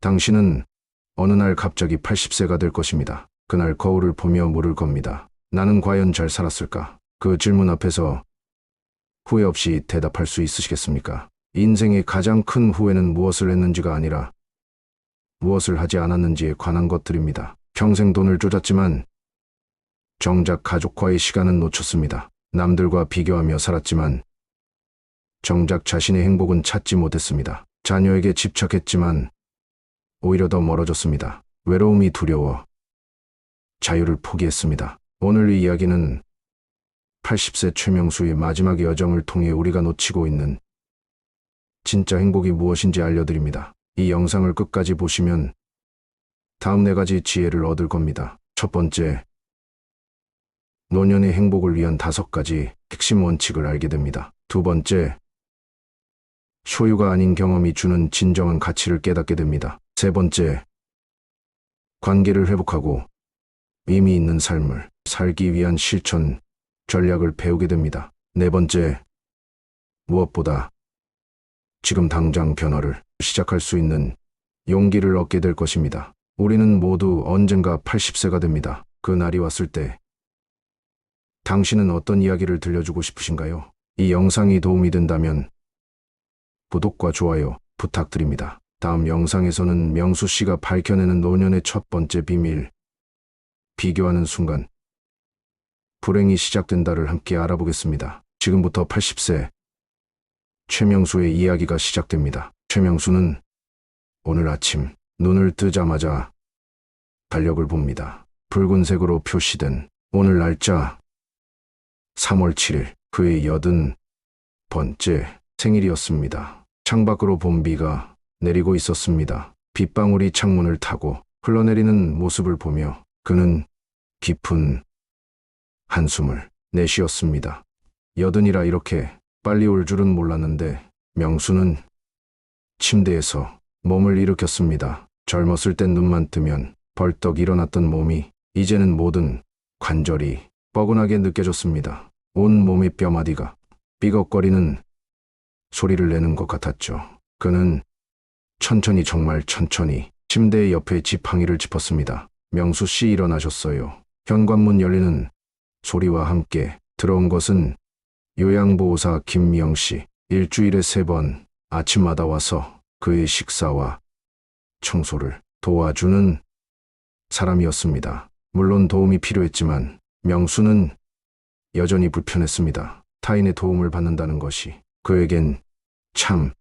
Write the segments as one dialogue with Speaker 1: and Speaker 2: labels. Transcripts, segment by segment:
Speaker 1: 당신은 어느 날 갑자기 80세가 될 것입니다. 그날 거울을 보며 물을 겁니다. 나는 과연 잘 살았을까? 그 질문 앞에서 후회 없이 대답할 수 있으시겠습니까? 인생의 가장 큰 후회는 무엇을 했는지가 아니라 무엇을 하지 않았는지에 관한 것들입니다. 평생 돈을 쪼았지만 정작 가족과의 시간은 놓쳤습니다. 남들과 비교하며 살았지만 정작 자신의 행복은 찾지 못했습니다. 자녀에게 집착했지만 오히려 더 멀어졌습니다. 외로움이 두려워 자유를 포기했습니다. 오늘 이 이야기는 80세 최명수의 마지막 여정을 통해 우리가 놓치고 있는 진짜 행복이 무엇인지 알려드립니다. 이 영상을 끝까지 보시면 다음 4가지 지혜를 얻을 겁니다. 첫 번째, 노년의 행복을 위한 5가지 핵심 원칙을 알게 됩니다. 두 번째, 소유가 아닌 경험이 주는 진정한 가치를 깨닫게 됩니다. 세 번째, 관계를 회복하고 의미 있는 삶을 살기 위한 실천 전략을 배우게 됩니다. 네 번째, 무엇보다 지금 당장 변화를 시작할 수 있는 용기를 얻게 될 것입니다. 우리는 모두 언젠가 80세가 됩니다. 그 날이 왔을 때 당신은 어떤 이야기를 들려주고 싶으신가요? 이 영상이 도움이 된다면 구독과 좋아요 부탁드립니다. 다음 영상에서는 명수 씨가 밝혀내는 노년의 첫 번째 비밀, 비교하는 순간 불행이 시작된다를 함께 알아보겠습니다. 지금부터 80세 최명수의 이야기가 시작됩니다. 최명수는 오늘 아침 눈을 뜨자마자 달력을 봅니다. 붉은색으로 표시된 오늘 날짜 3월 7일, 그의 80번째 생일이었습니다. 창밖으로 봄 비가 내리고 있었습니다. 빗방울이 창문을 타고 흘러내리는 모습을 보며 그는 깊은 한숨을 내쉬었습니다. 80이라 이렇게 빨리 올 줄은 몰랐는데 명수는 침대에서 몸을 일으켰습니다. 젊었을 땐 눈만 뜨면 벌떡 일어났던 몸이 이제는 모든 관절이 뻐근하게 느껴졌습니다. 온 몸의 뼈마디가 삐걱거리는 소리를 내는 것 같았죠. 그는 천천히, 정말 천천히 침대 옆에 지팡이를 짚었습니다. 명수 씨, 일어나셨어요. 현관문 열리는 소리와 함께 들어온 것은 요양보호사 김미영 씨. 일주일에 3번 아침마다 와서 그의 식사와 청소를 도와주는 사람이었습니다. 물론 도움이 필요했지만 명수는 여전히 불편했습니다. 타인의 도움을 받는다는 것이 그에겐 참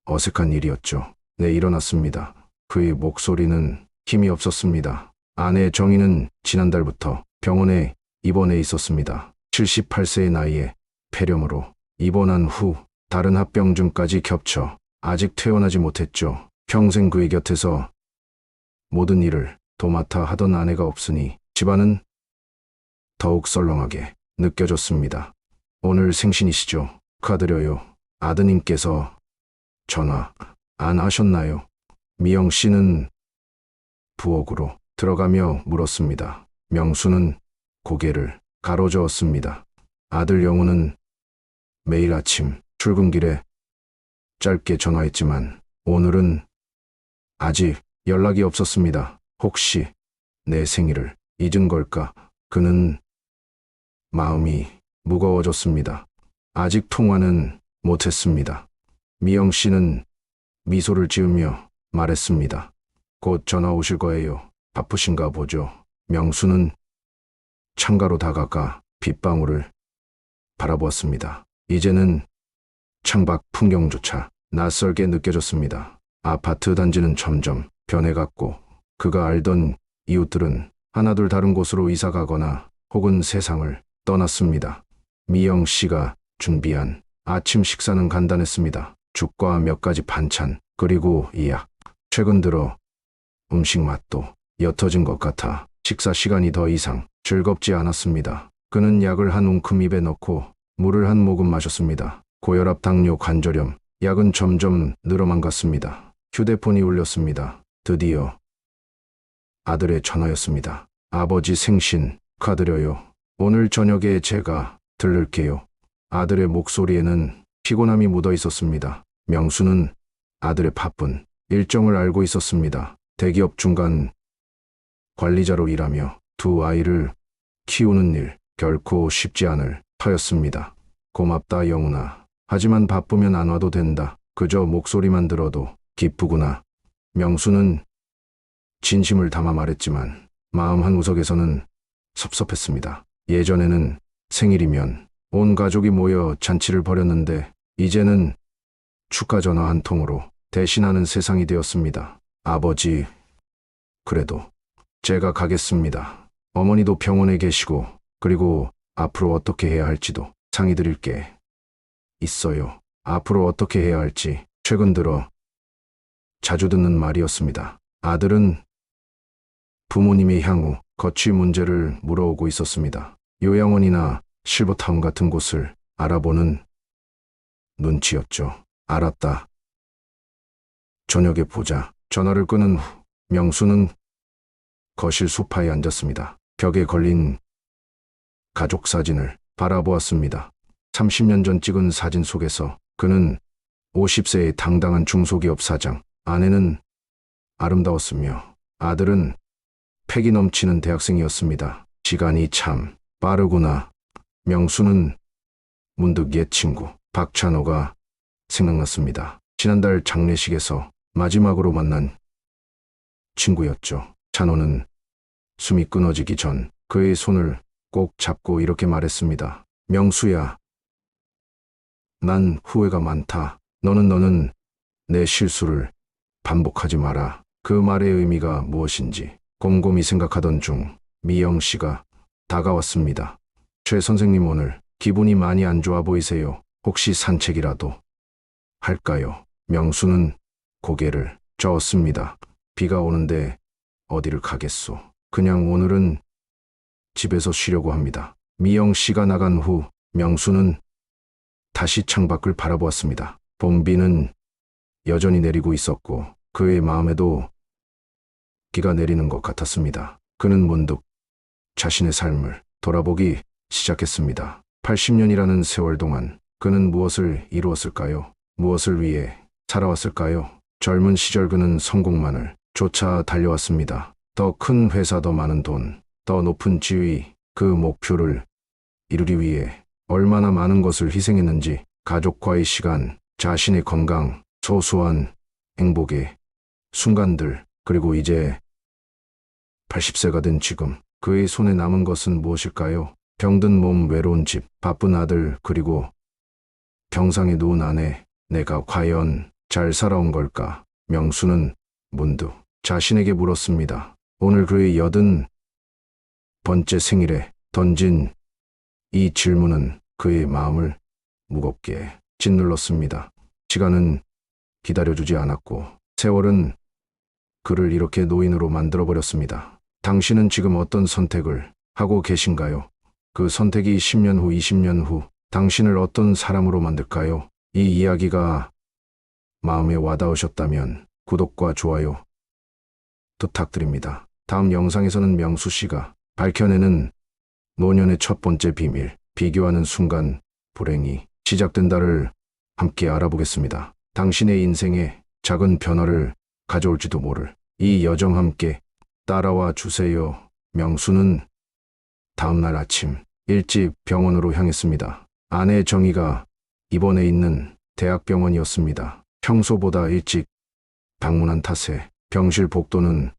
Speaker 1: 어색한 일이었죠. 네, 일어났습니다. 그의 목소리는 힘이 없었습니다. 아내 정희는 지난달부터 병원에 입원해 있었습니다. 78세의 나이에 폐렴으로 입원한 후 다른 합병증까지 겹쳐 아직 퇴원하지 못했죠. 평생 그의 곁에서 모든 일을 도맡아 하던 아내가 없으니 집안은 더욱 썰렁하게 느껴졌습니다. 오늘 생신이시죠? 축하드려요. 아드님께서 전화 안 하셨나요? 미영 씨는 부엌으로 들어가며 물었습니다. 명수는 고개를 가로저었습니다. 아들 영우는 매일 아침 출근길에 짧게 전화했지만 오늘은 아직 연락이 없었습니다. 혹시 내 생일을 잊은 걸까? 그는 마음이 무거워졌습니다. 아직 통화는 못했습니다. 미영 씨는 미소를 지으며 말했습니다. 곧 전화 오실 거예요. 바쁘신가 보죠. 명수는 창가로 다가가 빗방울을 바라보았습니다. 이제는 창밖 풍경조차 낯설게 느껴졌습니다. 아파트 단지는 점점 변해갔고 그가 알던 이웃들은 하나둘 다른 곳으로 이사 가거나 혹은 세상을 떠났습니다. 미영 씨가 준비한 아침 식사는 간단했습니다. 죽과 몇 가지 반찬, 그리고 약. 최근 들어 음식 맛도 옅어진 것 같아 식사 시간이 더 이상 즐겁지 않았습니다. 그는 약을 한 움큼 입에 넣고 물을 한 모금 마셨습니다. 고혈압, 당뇨, 관절염, 약은 점점 늘어만 갔습니다. 휴대폰이 울렸습니다. 드디어 아들의 전화였습니다. 아버지 생신 축하드려요. 오늘 저녁에 제가 들를게요. 아들의 목소리에는 피곤함이 묻어 있었습니다. 명수는 아들의 바쁜 일정을 알고 있었습니다. 대기업 중간 관리자로 일하며 두 아이를 키우는 일 결코 쉽지 않을 터였습니다. 고맙다 영훈아. 하지만 바쁘면 안 와도 된다. 그저 목소리만 들어도 기쁘구나. 명수는 진심을 담아 말했지만 마음 한구석에서는 섭섭했습니다. 예전에는 생일이면 온 가족이 모여 잔치를 벌였는데 이제는 축하 전화 한 통으로 대신하는 세상이 되었습니다. 아버지, 그래도 제가 가겠습니다. 어머니도 병원에 계시고 그리고 앞으로 어떻게 해야 할지도 상의 드릴 게 있어요. 앞으로 어떻게 해야 할지 최근 들어 자주 듣는 말이었습니다. 아들은 부모님이 향후 거취 문제를 물어오고 있었습니다. 요양원이나 실버타운 같은 곳을 알아보는 눈치였죠. 알았다. 저녁에 보자. 전화를 끊은 후 명수는 거실 소파에 앉았습니다. 벽에 걸린 가족 사진을 바라보았습니다. 30년 전 찍은 사진 속에서 그는 50세의 당당한 중소기업 사장, 아내는 아름다웠으며 아들은 패기 넘치는 대학생이었습니다. 시간이 참 빠르구나. 명수는 문득 옛 친구 박찬호가 생각났습니다. 지난달 장례식에서 마지막으로 만난 친구였죠. 찬호는 숨이 끊어지기 전 그의 손을 꼭 잡고 이렇게 말했습니다. 명수야, 난 후회가 많다. 너는 내 실수를 반복하지 마라. 그 말의 의미가 무엇인지 곰곰이 생각하던 중 미영 씨가 다가왔습니다. 최 선생님 오늘 기분이 많이 안 좋아 보이세요. 혹시 산책이라도 할까요? 명수는 고개를 저었습니다. 비가 오는데 어디를 가겠소. 그냥 오늘은 집에서 쉬려고 합니다. 미영 씨가 나간 후 명수는 다시 창밖을 바라보았습니다. 봄비는 여전히 내리고 있었고 그의 마음에도 비가 내리는 것 같았습니다. 그는 문득 자신의 삶을 돌아보기 시작했습니다. 80년이라는 세월 동안 그는 무엇을 이루었을까요? 무엇을 위해 살아왔을까요? 젊은 시절 그는 성공만을 쫓아 달려왔습니다. 더 큰 회사, 더 많은 돈, 더 높은 지위, 그 목표를 이루기 위해 얼마나 많은 것을 희생했는지 가족과의 시간, 자신의 건강, 소소한 행복의 순간들, 그리고 이제 80세가 된 지금 그의 손에 남은 것은 무엇일까요? 병든 몸, 외로운 집, 바쁜 아들, 그리고 병상에 누운 아내. 내가 과연 잘 살아온 걸까? 명수는 문득 자신에게 물었습니다. 오늘 그의 80번째 생일에 던진 이 질문은 그의 마음을 무겁게 짓눌렀습니다. 시간은 기다려주지 않았고 세월은 그를 이렇게 노인으로 만들어버렸습니다. 당신은 지금 어떤 선택을 하고 계신가요? 그 선택이 10년 후, 20년 후 당신을 어떤 사람으로 만들까요? 이 이야기가 마음에 와닿으셨다면 구독과 좋아요 부탁드립니다. 다음 영상에서는 명수 씨가 밝혀내는 노년의 첫 번째 비밀, 비교하는 순간 불행이 시작된다를 함께 알아보겠습니다. 당신의 인생에 작은 변화를 가져올지도 모를 이 여정 함께 따라와 주세요. 명수는 다음날 아침 일찍 병원으로 향했습니다. 아내 정희가 입원해 있는 대학병원이었습니다. 평소보다 일찍 방문한 탓에 병실 복도는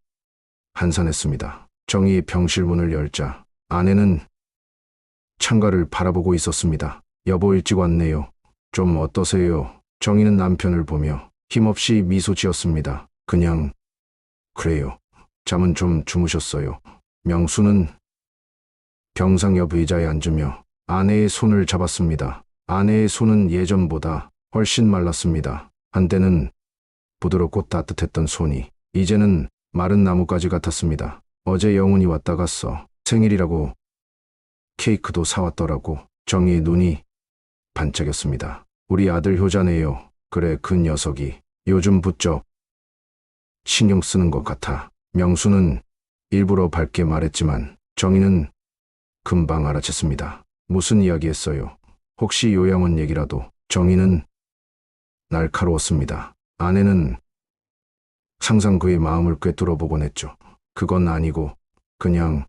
Speaker 1: 한산했습니다. 정희 병실 문을 열자 아내는 창가를 바라보고 있었습니다. 여보 일찍 왔네요. 좀 어떠세요? 정희는 남편을 보며 힘없이 미소 지었습니다. 그냥 그래요. 잠은 좀 주무셨어요. 명수는 병상 옆 의자에 앉으며 아내의 손을 잡았습니다. 아내의 손은 예전보다 훨씬 말랐습니다. 한때는 부드럽고 따뜻했던 손이 이제는 마른 나뭇가지 같았습니다. 어제 영훈이 왔다 갔어. 생일이라고 케이크도 사왔더라고. 정희의 눈이 반짝였습니다. 우리 아들 효자네요. 그래, 그 녀석이 요즘 부쩍 신경 쓰는 것 같아. 명수는 일부러 밝게 말했지만 정희는 금방 알아챘습니다. 무슨 이야기 했어요? 혹시 요양원 얘기라도? 정희는 날카로웠습니다. 아내는 항상 그의 마음을 꿰뚫어 보곤 했죠. 그건 아니고 그냥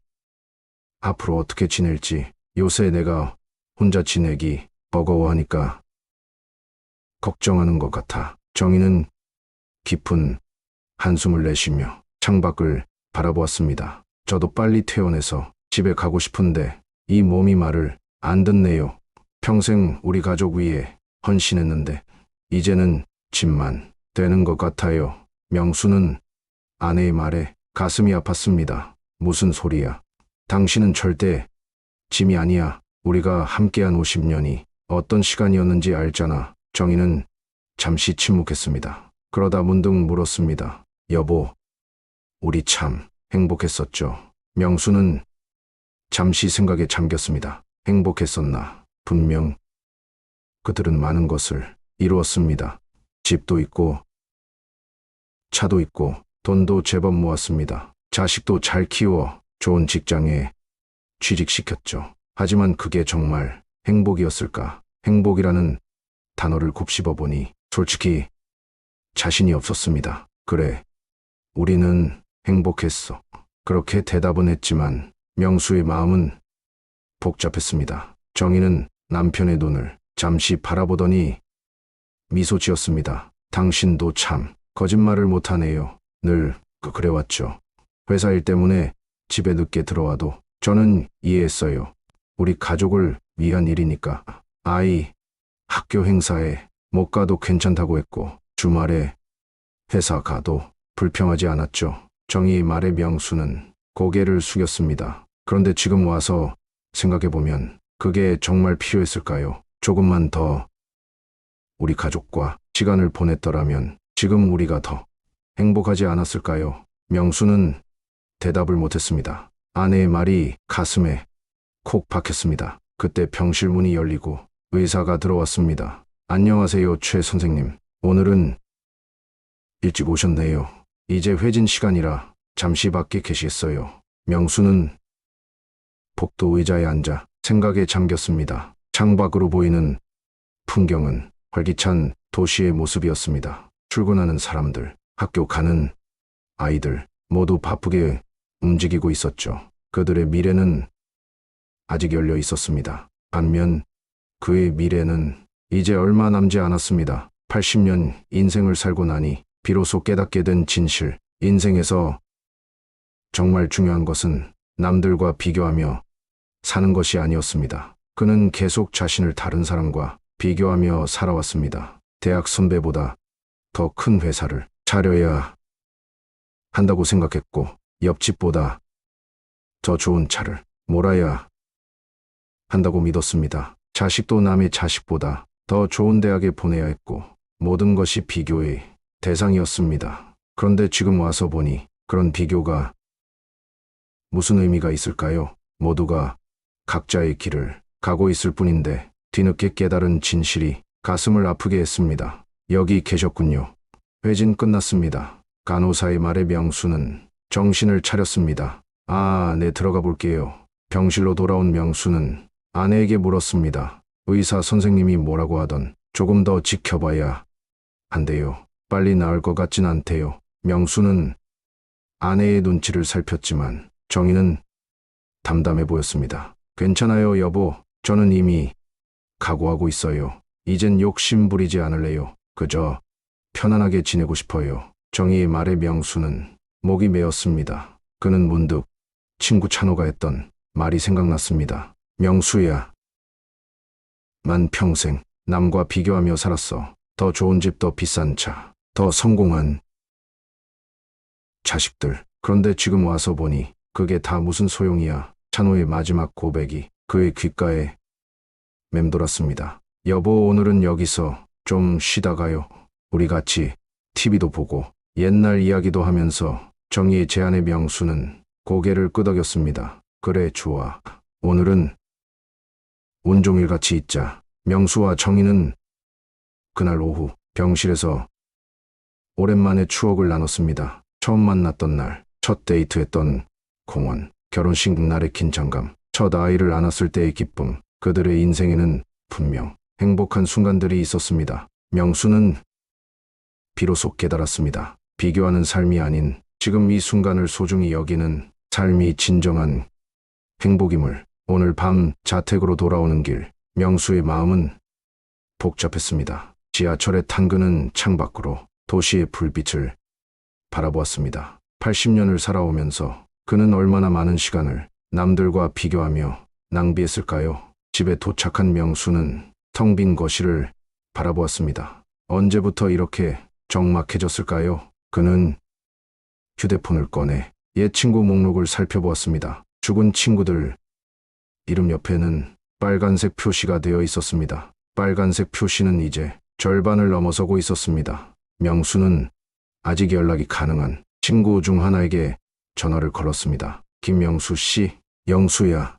Speaker 1: 앞으로 어떻게 지낼지 요새 내가 혼자 지내기 버거워하니까 걱정하는 것 같아. 정희는 깊은 한숨을 내쉬며 창밖을 바라보았습니다. 저도 빨리 퇴원해서 집에 가고 싶은데 이 몸이 말을 안 듣네요. 평생 우리 가족 위해 헌신했는데 이제는 짐만 되는 것 같아요. 명수는 아내의 말에 가슴이 아팠습니다. 무슨 소리야. 당신은 절대 짐이 아니야. 우리가 함께한 50년이 어떤 시간이었는지 알잖아. 정희는 잠시 침묵했습니다. 그러다 문득 물었습니다. 여보, 우리 참 행복했었죠. 명수는 잠시 생각에 잠겼습니다. 행복했었나? 분명 그들은 많은 것을 이루었습니다. 집도 있고 차도 있고 돈도 제법 모았습니다. 자식도 잘 키워 좋은 직장에 취직시켰죠. 하지만 그게 정말 행복이었을까? 행복이라는 단어를 곱씹어 보니 솔직히 자신이 없었습니다. 그래, 우리는 행복했어. 그렇게 대답은 했지만 명수의 마음은 복잡했습니다. 정희는 남편의 눈을 잠시 바라보더니 미소 지었습니다. 당신도 참 거짓말을 못하네요. 늘 그래왔죠. 회사 일 때문에 집에 늦게 들어와도 저는 이해했어요. 우리 가족을 위한 일이니까. 아이 학교 행사에 못 가도 괜찮다고 했고 주말에 회사 가도 불평하지 않았죠. 정희의 말에 명수는 고개를 숙였습니다. 그런데 지금 와서 생각해보면 그게 정말 필요했을까요? 조금만 더 우리 가족과 시간을 보냈더라면 지금 우리가 더 행복하지 않았을까요? 명수는 대답을 못했습니다. 아내의 말이 가슴에 콕 박혔습니다. 그때 병실 문이 열리고 의사가 들어왔습니다. 안녕하세요, 최 선생님. 오늘은 일찍 오셨네요. 이제 회진 시간이라 잠시 밖에 계시겠어요. 명수는 복도 의자에 앉아 생각에 잠겼습니다. 창밖으로 보이는 풍경은 활기찬 도시의 모습이었습니다. 출근하는 사람들, 학교 가는 아이들 모두 바쁘게 움직이고 있었죠. 그들의 미래는 아직 열려 있었습니다. 반면 그의 미래는 이제 얼마 남지 않았습니다. 80년 인생을 살고 나니 비로소 깨닫게 된 진실. 인생에서 정말 중요한 것은 남들과 비교하며 사는 것이 아니었습니다. 그는 계속 자신을 다른 사람과 비교하며 살아왔습니다. 대학 선배보다 더 큰 회사를 차려야 한다고 생각했고, 옆집보다 더 좋은 차를 몰아야 한다고 믿었습니다. 자식도 남의 자식보다 더 좋은 대학에 보내야 했고, 모든 것이 비교의 대상이었습니다. 그런데 지금 와서 보니 그런 비교가 무슨 의미가 있을까요? 모두가 각자의 길을 가고 있을 뿐인데 뒤늦게 깨달은 진실이 가슴을 아프게 했습니다. 여기 계셨군요. 회진 끝났습니다. 간호사의 말에 명수는 정신을 차렸습니다. 네, 들어가 볼게요. 병실로 돌아온 명수는 아내에게 물었습니다. 의사 선생님이 뭐라고 하던 조금 더 지켜봐야 한대요. 빨리 나을 것 같진 않대요. 명수는 아내의 눈치를 살폈지만 정희는 담담해 보였습니다. 괜찮아요, 여보. 저는 이미 각오하고 있어요. 이젠 욕심 부리지 않을래요. 그저 편안하게 지내고 싶어요. 정희의 말에 명수는 목이 메었습니다. 그는 문득 친구 찬호가 했던 말이 생각났습니다. 명수야, 만 평생 남과 비교하며 살았어. 더 좋은 집, 더 비싼 차, 더 성공한 자식들. 그런데 지금 와서 보니 그게 다 무슨 소용이야. 찬호의 마지막 고백이 그의 귓가에 맴돌았습니다. 여보, 오늘은 여기서 좀 쉬다 가요. 우리 같이 TV도 보고 옛날 이야기도 하면서. 정희의 제안에 명수는 고개를 끄덕였습니다. 그래, 좋아. 오늘은 온종일 같이 있자. 명수와 정희는 그날 오후 병실에서 오랜만에 추억을 나눴습니다. 처음 만났던 날, 첫 데이트했던 공원, 결혼식 날의 긴장감, 첫 아이를 안았을 때의 기쁨. 그들의 인생에는 분명 행복한 순간들이 있었습니다. 명수는 비로소 깨달았습니다. 비교하는 삶이 아닌 지금 이 순간을 소중히 여기는 삶이 진정한 행복임을. 오늘 밤 자택으로 돌아오는 길, 명수의 마음은 복잡했습니다. 지하철에 탄 그는 창밖으로 도시의 불빛을 바라보았습니다. 80년을 살아오면서 그는 얼마나 많은 시간을 남들과 비교하며 낭비했을까요? 집에 도착한 명수는 텅 빈 거실을 바라보았습니다. 언제부터 이렇게 적막해졌을까요? 그는 휴대폰을 꺼내 옛 친구 목록을 살펴보았습니다. 죽은 친구들 이름 옆에는 빨간색 표시가 되어 있었습니다. 빨간색 표시는 이제 절반을 넘어서고 있었습니다. 명수는 아직 연락이 가능한 친구 중 하나에게 전화를 걸었습니다. 김명수 씨, 영수야.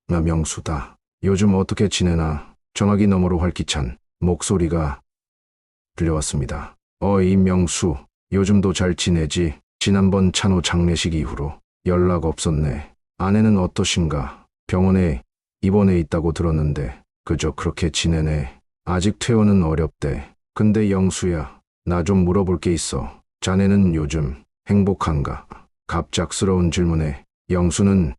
Speaker 1: 나 명수다. 요즘 어떻게 지내나? 전화기 너머로 활기찬 목소리가 들려왔습니다. 어이 명수, 요즘도 잘 지내지? 지난번 찬호 장례식 이후로 연락 없었네. 아내는 어떠신가? 병원에 입원해 있다고 들었는데 그저 그렇게 지내네. 아직 퇴원은 어렵대. 근데 영수야, 나 좀 물어볼 게 있어. 자네는 요즘 행복한가? 갑작스러운 질문에 영수는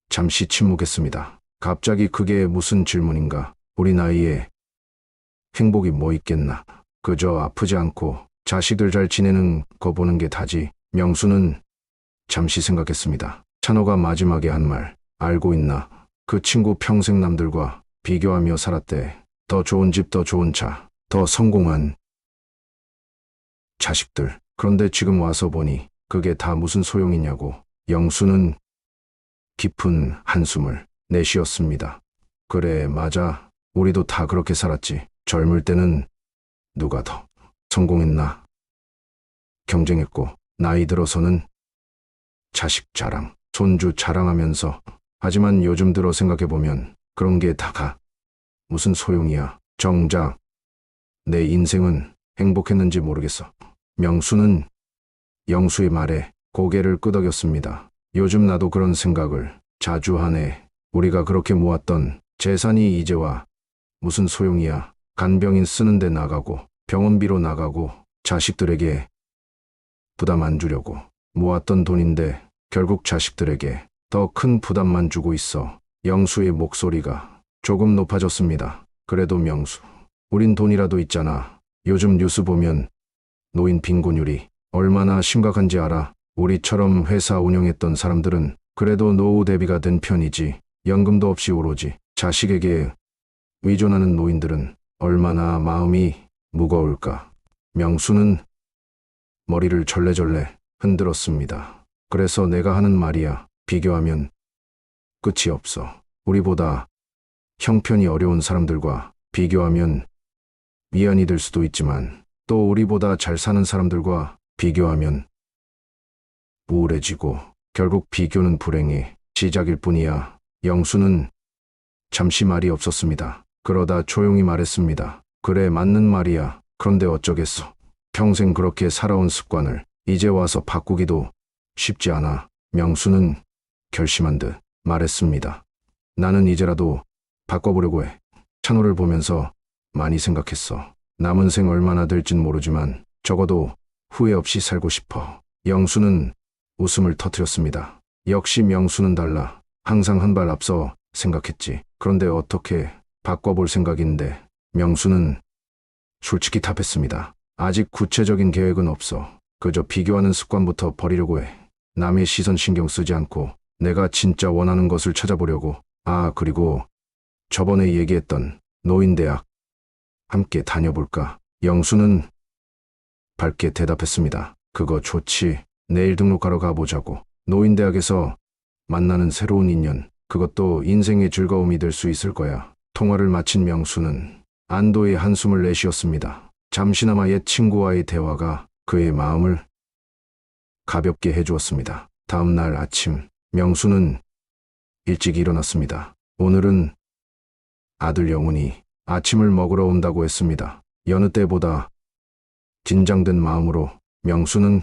Speaker 1: 잠시 침묵했습니다. 갑자기 그게 무슨 질문인가? 우리 나이에 행복이 뭐 있겠나? 그저 아프지 않고 자식들 잘 지내는 거 보는 게 다지. 명수는 잠시 생각했습니다. 찬호가 마지막에 한 말 알고 있나? 그 친구 평생 남들과 비교하며 살았대. 더 좋은 집, 더 좋은 차, 더 성공한 자식들. 그런데 지금 와서 보니 그게 다 무슨 소용이냐고. 영수는 깊은 한숨을 내쉬었습니다. 그래, 맞아. 우리도 다 그렇게 살았지. 젊을 때는 누가 더 성공했나 경쟁했고, 나이 들어서는 자식 자랑, 손주 자랑하면서. 하지만 요즘 들어 생각해보면 그런 게 다가 무슨 소용이야. 정작 내 인생은 행복했는지 모르겠어. 명수는 영수의 말에 고개를 끄덕였습니다. 요즘 나도 그런 생각을 자주 하네. 우리가 그렇게 모았던 재산이 이제와 무슨 소용이야. 간병인 쓰는데 나가고 병원비로 나가고 자식들에게 부담 안 주려고 모았던 돈인데 결국 자식들에게 더 큰 부담만 주고 있어. 영수의 목소리가 조금 높아졌습니다. 그래도 명수, 우린 돈이라도 있잖아. 요즘 뉴스 보면 노인 빈곤율이 얼마나 심각한지 알아? 우리처럼 회사 운영했던 사람들은 그래도 노후 대비가 된 편이지. 연금도 없이 오로지 자식에게 의존하는 노인들은 얼마나 마음이 무거울까. 명수는 머리를 절레절레 흔들었습니다. 그래서 내가 하는 말이야. 비교하면 끝이 없어. 우리보다 형편이 어려운 사람들과 비교하면 미안이 될 수도 있지만 또 우리보다 잘 사는 사람들과 비교하면 우울해지고 결국 비교는 불행의 시작일 뿐이야. 영수는 잠시 말이 없었습니다. 그러다 조용히 말했습니다. 그래, 맞는 말이야. 그런데 어쩌겠어. 평생 그렇게 살아온 습관을 이제 와서 바꾸기도 쉽지 않아. 명수는 결심한 듯 말했습니다. 나는 이제라도 바꿔보려고 해. 찬호를 보면서 많이 생각했어. 남은 생 얼마나 될진 모르지만 적어도 후회 없이 살고 싶어. 영수는 웃음을 터뜨렸습니다. 역시 명수는 달라. 항상 한 발 앞서 생각했지. 그런데 어떻게 바꿔볼 생각인데? 명수는 솔직히 답했습니다. 아직 구체적인 계획은 없어. 그저 비교하는 습관부터 버리려고 해. 남의 시선 신경 쓰지 않고 내가 진짜 원하는 것을 찾아보려고. 아, 그리고 저번에 얘기했던 노인대학 함께 다녀볼까? 영수는 밝게 대답했습니다. 그거 좋지. 내일 등록하러 가보자고. 노인대학에서 만나는 새로운 인연, 그것도 인생의 즐거움이 될 수 있을 거야. 통화를 마친 명수는 안도의 한숨을 내쉬었습니다. 잠시나마 옛 친구와의 대화가 그의 마음을 가볍게 해주었습니다. 다음 날 아침, 명수는 일찍 일어났습니다. 오늘은 아들 영훈이 아침을 먹으러 온다고 했습니다. 여느 때보다 긴장된 마음으로 명수는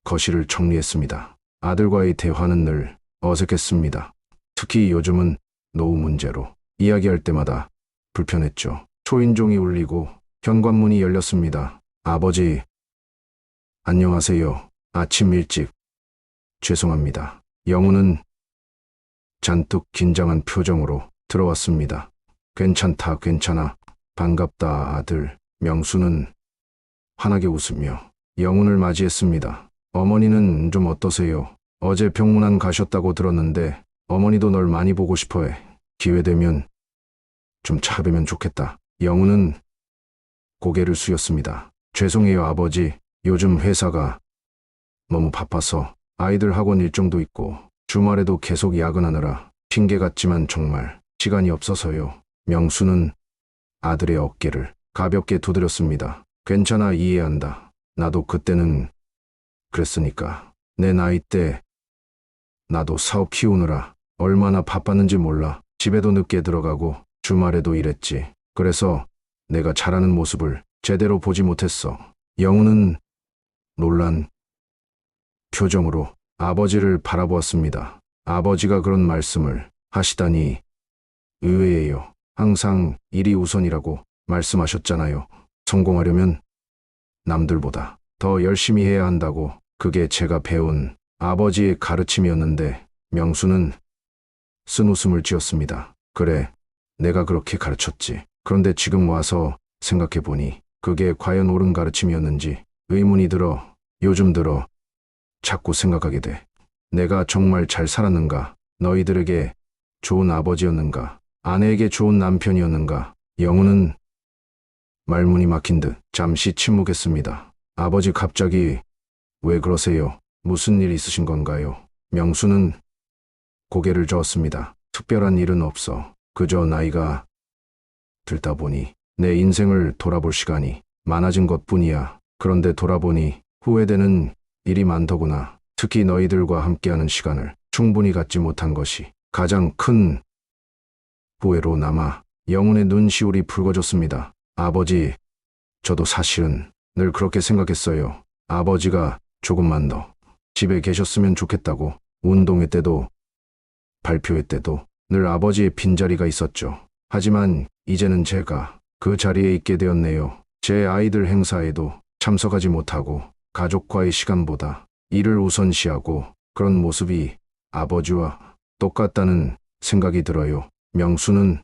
Speaker 1: 거실을 정리했습니다. 아들과의 대화는 늘 어색했습니다. 특히 요즘은 노후 문제로 이야기할 때마다 불편했죠. 초인종이 울리고 현관문이 열렸습니다. 아버지, 안녕하세요. 아침 일찍 죄송합니다. 영우는 잔뜩 긴장한 표정으로 들어왔습니다. 괜찮다, 괜찮아. 반갑다, 아들. 명수는 환하게 웃으며 영훈을 맞이했습니다. 어머니는 좀 어떠세요? 어제 병문안 가셨다고 들었는데 어머니도 널 많이 보고 싶어해. 기회되면 좀 찾아뵈면 좋겠다. 영훈은 고개를 숙였습니다. 죄송해요, 아버지. 요즘 회사가 너무 바빠서 아이들 학원 일정도 있고 주말에도 계속 야근하느라 핑계 같지만 정말 시간이 없어서요. 명수는 아들의 어깨를 가볍게 두드렸습니다. 괜찮아, 이해한다. 나도 그때는 그랬으니까. 내 나이 때 나도 사업 키우느라 얼마나 바빴는지 몰라. 집에도 늦게 들어가고 주말에도 일했지. 그래서 내가 잘하는 모습을 제대로 보지 못했어. 영우는 놀란 표정으로 아버지를 바라보았습니다. 아버지가 그런 말씀을 하시다니 의외예요. 항상 일이 우선이라고 말씀하셨잖아요. 성공하려면 남들보다 더 열심히 해야 한다고. 그게 제가 배운 아버지의 가르침이었는데 명수는 쓴웃음을 지었습니다. 그래, 내가 그렇게 가르쳤지. 그런데 지금 와서 생각해보니 그게 과연 옳은 가르침이었는지 의문이 들어 요즘 들어 자꾸 생각하게 돼. 내가 정말 잘 살았는가? 너희들에게 좋은 아버지였는가? 아내에게 좋은 남편이었는가? 영우는 말문이 막힌 듯 잠시 침묵했습니다. 아버지 갑자기 왜 그러세요? 무슨 일 있으신 건가요? 명수는 고개를 저었습니다. 특별한 일은 없어. 그저 나이가 들다 보니 내 인생을 돌아볼 시간이 많아진 것뿐이야. 그런데 돌아보니 후회되는 일이 많더구나. 특히 너희들과 함께하는 시간을 충분히 갖지 못한 것이 가장 큰 후회로 남아 영훈의 눈시울이 붉어졌습니다. 아버지, 저도 사실은 늘 그렇게 생각했어요. 아버지가 조금만 더 집에 계셨으면 좋겠다고. 운동회 때도 발표회 때도 늘 아버지의 빈자리가 있었죠. 하지만 이제는 제가 그 자리에 있게 되었네요. 제 아이들 행사에도 참석하지 못하고 가족과의 시간보다 일을 우선시하고 그런 모습이 아버지와 똑같다는 생각이 들어요. 명수는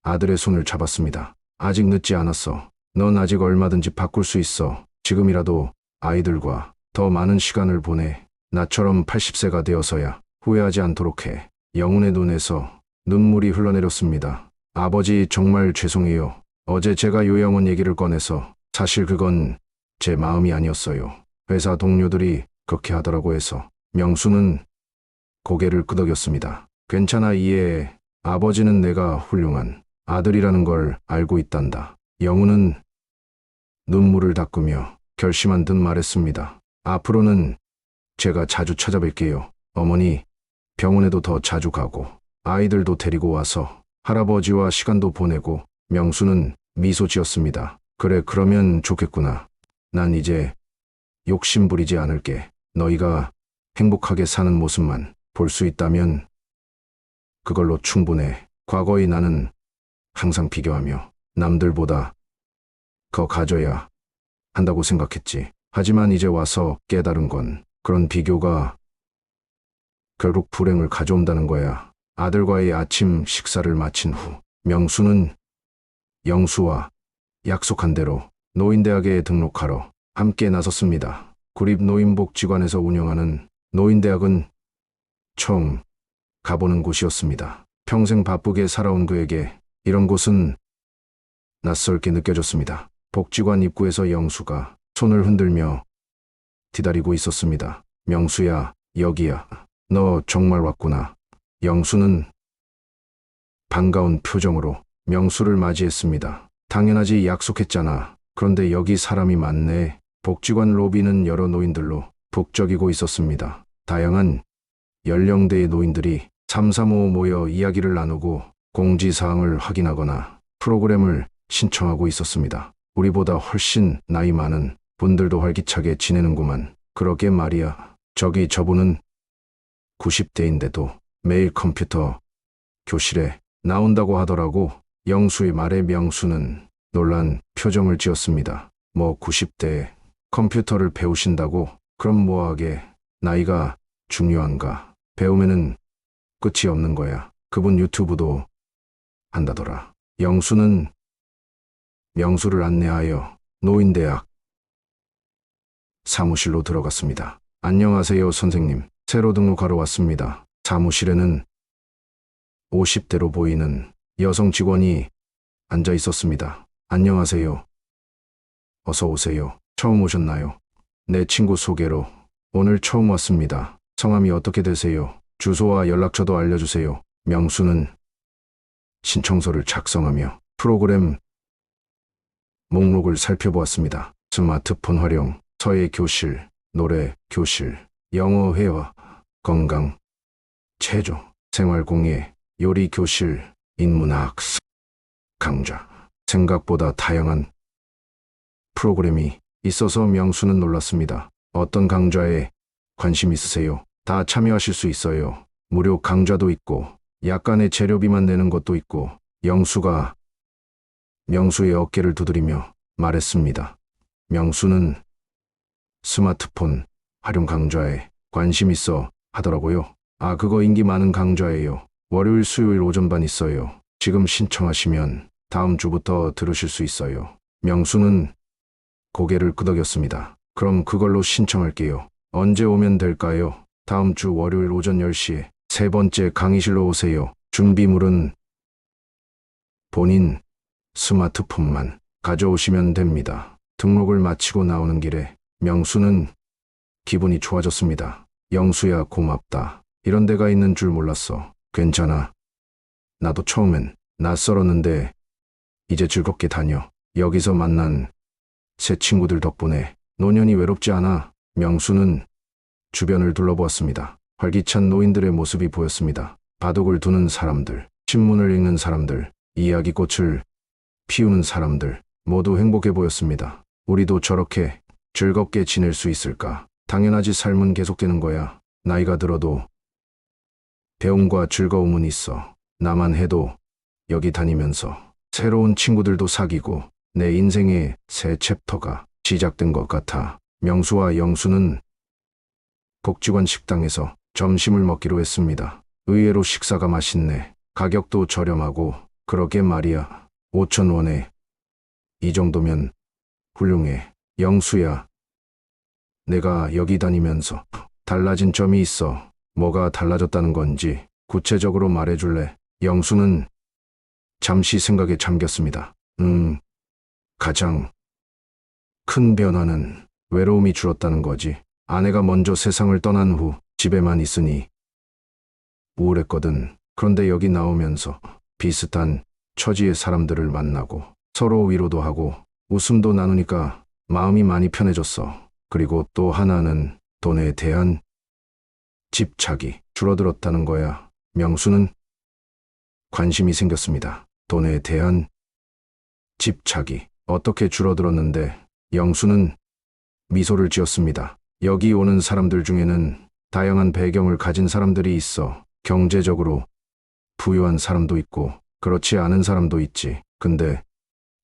Speaker 1: 아들의 손을 잡았습니다. 아직 늦지 않았어. 넌 아직 얼마든지 바꿀 수 있어. 지금이라도 아이들과 더 많은 시간을 보내. 나처럼 80세가 되어서야 후회하지 않도록 해. 영훈의 눈에서 눈물이 흘러내렸습니다. 아버지, 정말 죄송해요. 어제 제가 요양원 얘기를 꺼내서 사실 그건 제 마음이 아니었어요. 회사 동료들이 그렇게 하더라고 해서. 명수는 고개를 끄덕였습니다. 괜찮아, 이해해. 아버지는 내가 훌륭한 아들이라는 걸 알고 있단다. 영훈은 눈물을 닦으며 결심한 듯 말했습니다. 앞으로는 제가 자주 찾아뵐게요. 어머니, 병원에도 더 자주 가고 아이들도 데리고 와서 할아버지와 시간도 보내고. 명수는 미소 지었습니다. 그래, 그러면 좋겠구나. 난 이제 욕심 부리지 않을게. 너희가 행복하게 사는 모습만 볼 수 있다면 그걸로 충분해. 과거의 나는 항상 비교하며 남들보다 더 가져야 한다고 생각했지. 하지만 이제 와서 깨달은 건 그런 비교가 결국 불행을 가져온다는 거야. 아들과의 아침 식사를 마친 후 명수는 영수와 약속한 대로 노인대학에 등록하러 함께 나섰습니다. 구립노인복지관에서 운영하는 노인대학은 처음 가보는 곳이었습니다. 평생 바쁘게 살아온 그에게 이런 곳은 낯설게 느껴졌습니다. 복지관 입구에서 영수가 손을 흔들며 기다리고 있었습니다. 명수야, 여기야. 너 정말 왔구나. 영수는 반가운 표정으로 명수를 맞이했습니다. 당연하지, 약속했잖아. 그런데 여기 사람이 많네. 복지관 로비는 여러 노인들로 북적이고 있었습니다. 다양한 연령대의 노인들이 삼삼오오 모여 이야기를 나누고 공지사항을 확인하거나 프로그램을 신청하고 있었습니다. 우리보다 훨씬 나이 많은 분들도 활기차게 지내는구만. 그러게 말이야. 저기 저분은 90대인데도 매일 컴퓨터 교실에 나온다고 하더라고. 영수의 말에 명수는 놀란 표정을 지었습니다. 뭐 90대에 컴퓨터를 배우신다고? 그럼 뭐하게? 나이가 중요한가? 배우면은 끝이 없는 거야. 그분 유튜브도 한다더라. 영수는 명수를 안내하여 노인대학 사무실로 들어갔습니다. 안녕하세요, 선생님. 새로 등록하러 왔습니다. 사무실에는 50대로 보이는 여성 직원이 앉아 있었습니다. 안녕하세요. 어서 오세요. 처음 오셨나요? 내 친구 소개로 오늘 처음 왔습니다. 성함이 어떻게 되세요? 주소와 연락처도 알려주세요. 명수는 신청서를 작성하며 프로그램 목록을 살펴보았습니다. 스마트폰 활용, 서예 교실, 노래 교실, 영어 회화, 건강, 체조, 생활공예, 요리 교실, 인문학 강좌. 생각보다 다양한 프로그램이 있어서 명수는 놀랐습니다. 어떤 강좌에 관심 있으세요? 다 참여하실 수 있어요. 무료 강좌도 있고 약간의 재료비만 내는 것도 있고. 영수가 명수의 어깨를 두드리며 말했습니다. 명수는 스마트폰 활용 강좌에 관심 있어 하더라고요. 아, 그거 인기 많은 강좌예요. 월요일 수요일 오전반 있어요. 지금 신청하시면 다음 주부터 들으실 수 있어요. 명수는 고개를 끄덕였습니다. 그럼 그걸로 신청할게요. 언제 오면 될까요? 다음 주 월요일 오전 10시에 세 번째 강의실로 오세요. 준비물은 본인 스마트폰만 가져오시면 됩니다. 등록을 마치고 나오는 길에 명수는 기분이 좋아졌습니다. 영수야, 고맙다. 이런 데가 있는 줄 몰랐어. 괜찮아. 나도 처음엔 낯설었는데 이제 즐겁게 다녀. 여기서 만난 새 친구들 덕분에 노년이 외롭지 않아. 명수는 주변을 둘러보았습니다. 활기찬 노인들의 모습이 보였습니다. 바둑을 두는 사람들, 신문을 읽는 사람들, 이야기꽃을 피우는 사람들, 모두 행복해 보였습니다. 우리도 저렇게 즐겁게 지낼 수 있을까? 당연하지. 삶은 계속되는 거야. 나이가 들어도 배움과 즐거움은 있어. 나만 해도 여기 다니면서 새로운 친구들도 사귀고 내 인생의 새 챕터가 시작된 것 같아. 명수와 영수는 복지관 식당에서 점심을 먹기로 했습니다. 의외로 식사가 맛있네. 가격도 저렴하고. 그러게 말이야. 5,000원에 이 정도면 훌륭해. 영수야, 내가 여기 다니면서 달라진 점이 있어. 뭐가 달라졌다는 건지 구체적으로 말해줄래? 영수는 잠시 생각에 잠겼습니다. 가장 큰 변화는 외로움이 줄었다는 거지. 아내가 먼저 세상을 떠난 후 집에만 있으니 우울했거든. 그런데 여기 나오면서 비슷한 처지의 사람들을 만나고 서로 위로도 하고 웃음도 나누니까 마음이 많이 편해졌어. 그리고 또 하나는 돈에 대한 집착이 줄어들었다는 거야. 명수는 관심이 생겼습니다. 돈에 대한 집착이 어떻게 줄어들었는데? 영수는 미소를 지었습니다. 여기 오는 사람들 중에는 다양한 배경을 가진 사람들이 있어. 경제적으로 부유한 사람도 있고 그렇지 않은 사람도 있지. 근데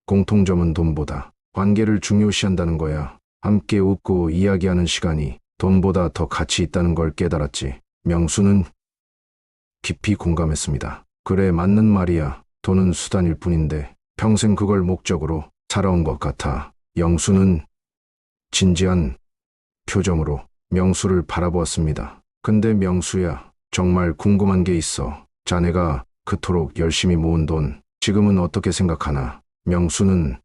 Speaker 1: 공통점은 돈보다 관계를 중요시한다는 거야. 함께 웃고 이야기하는 시간이 돈보다 더 가치 있다는 걸 깨달았지. 명수는 깊이 공감했습니다. 그래, 맞는 말이야. 돈은 수단일 뿐인데 평생 그걸 목적으로 살아온 것 같아. 영수는 진지한 표정으로 명수를 바라보았습니다. 근데 명수야, 정말 궁금한 게 있어. 자네가 그토록 열심히 모은 돈, 지금은 어떻게 생각하나? 명수는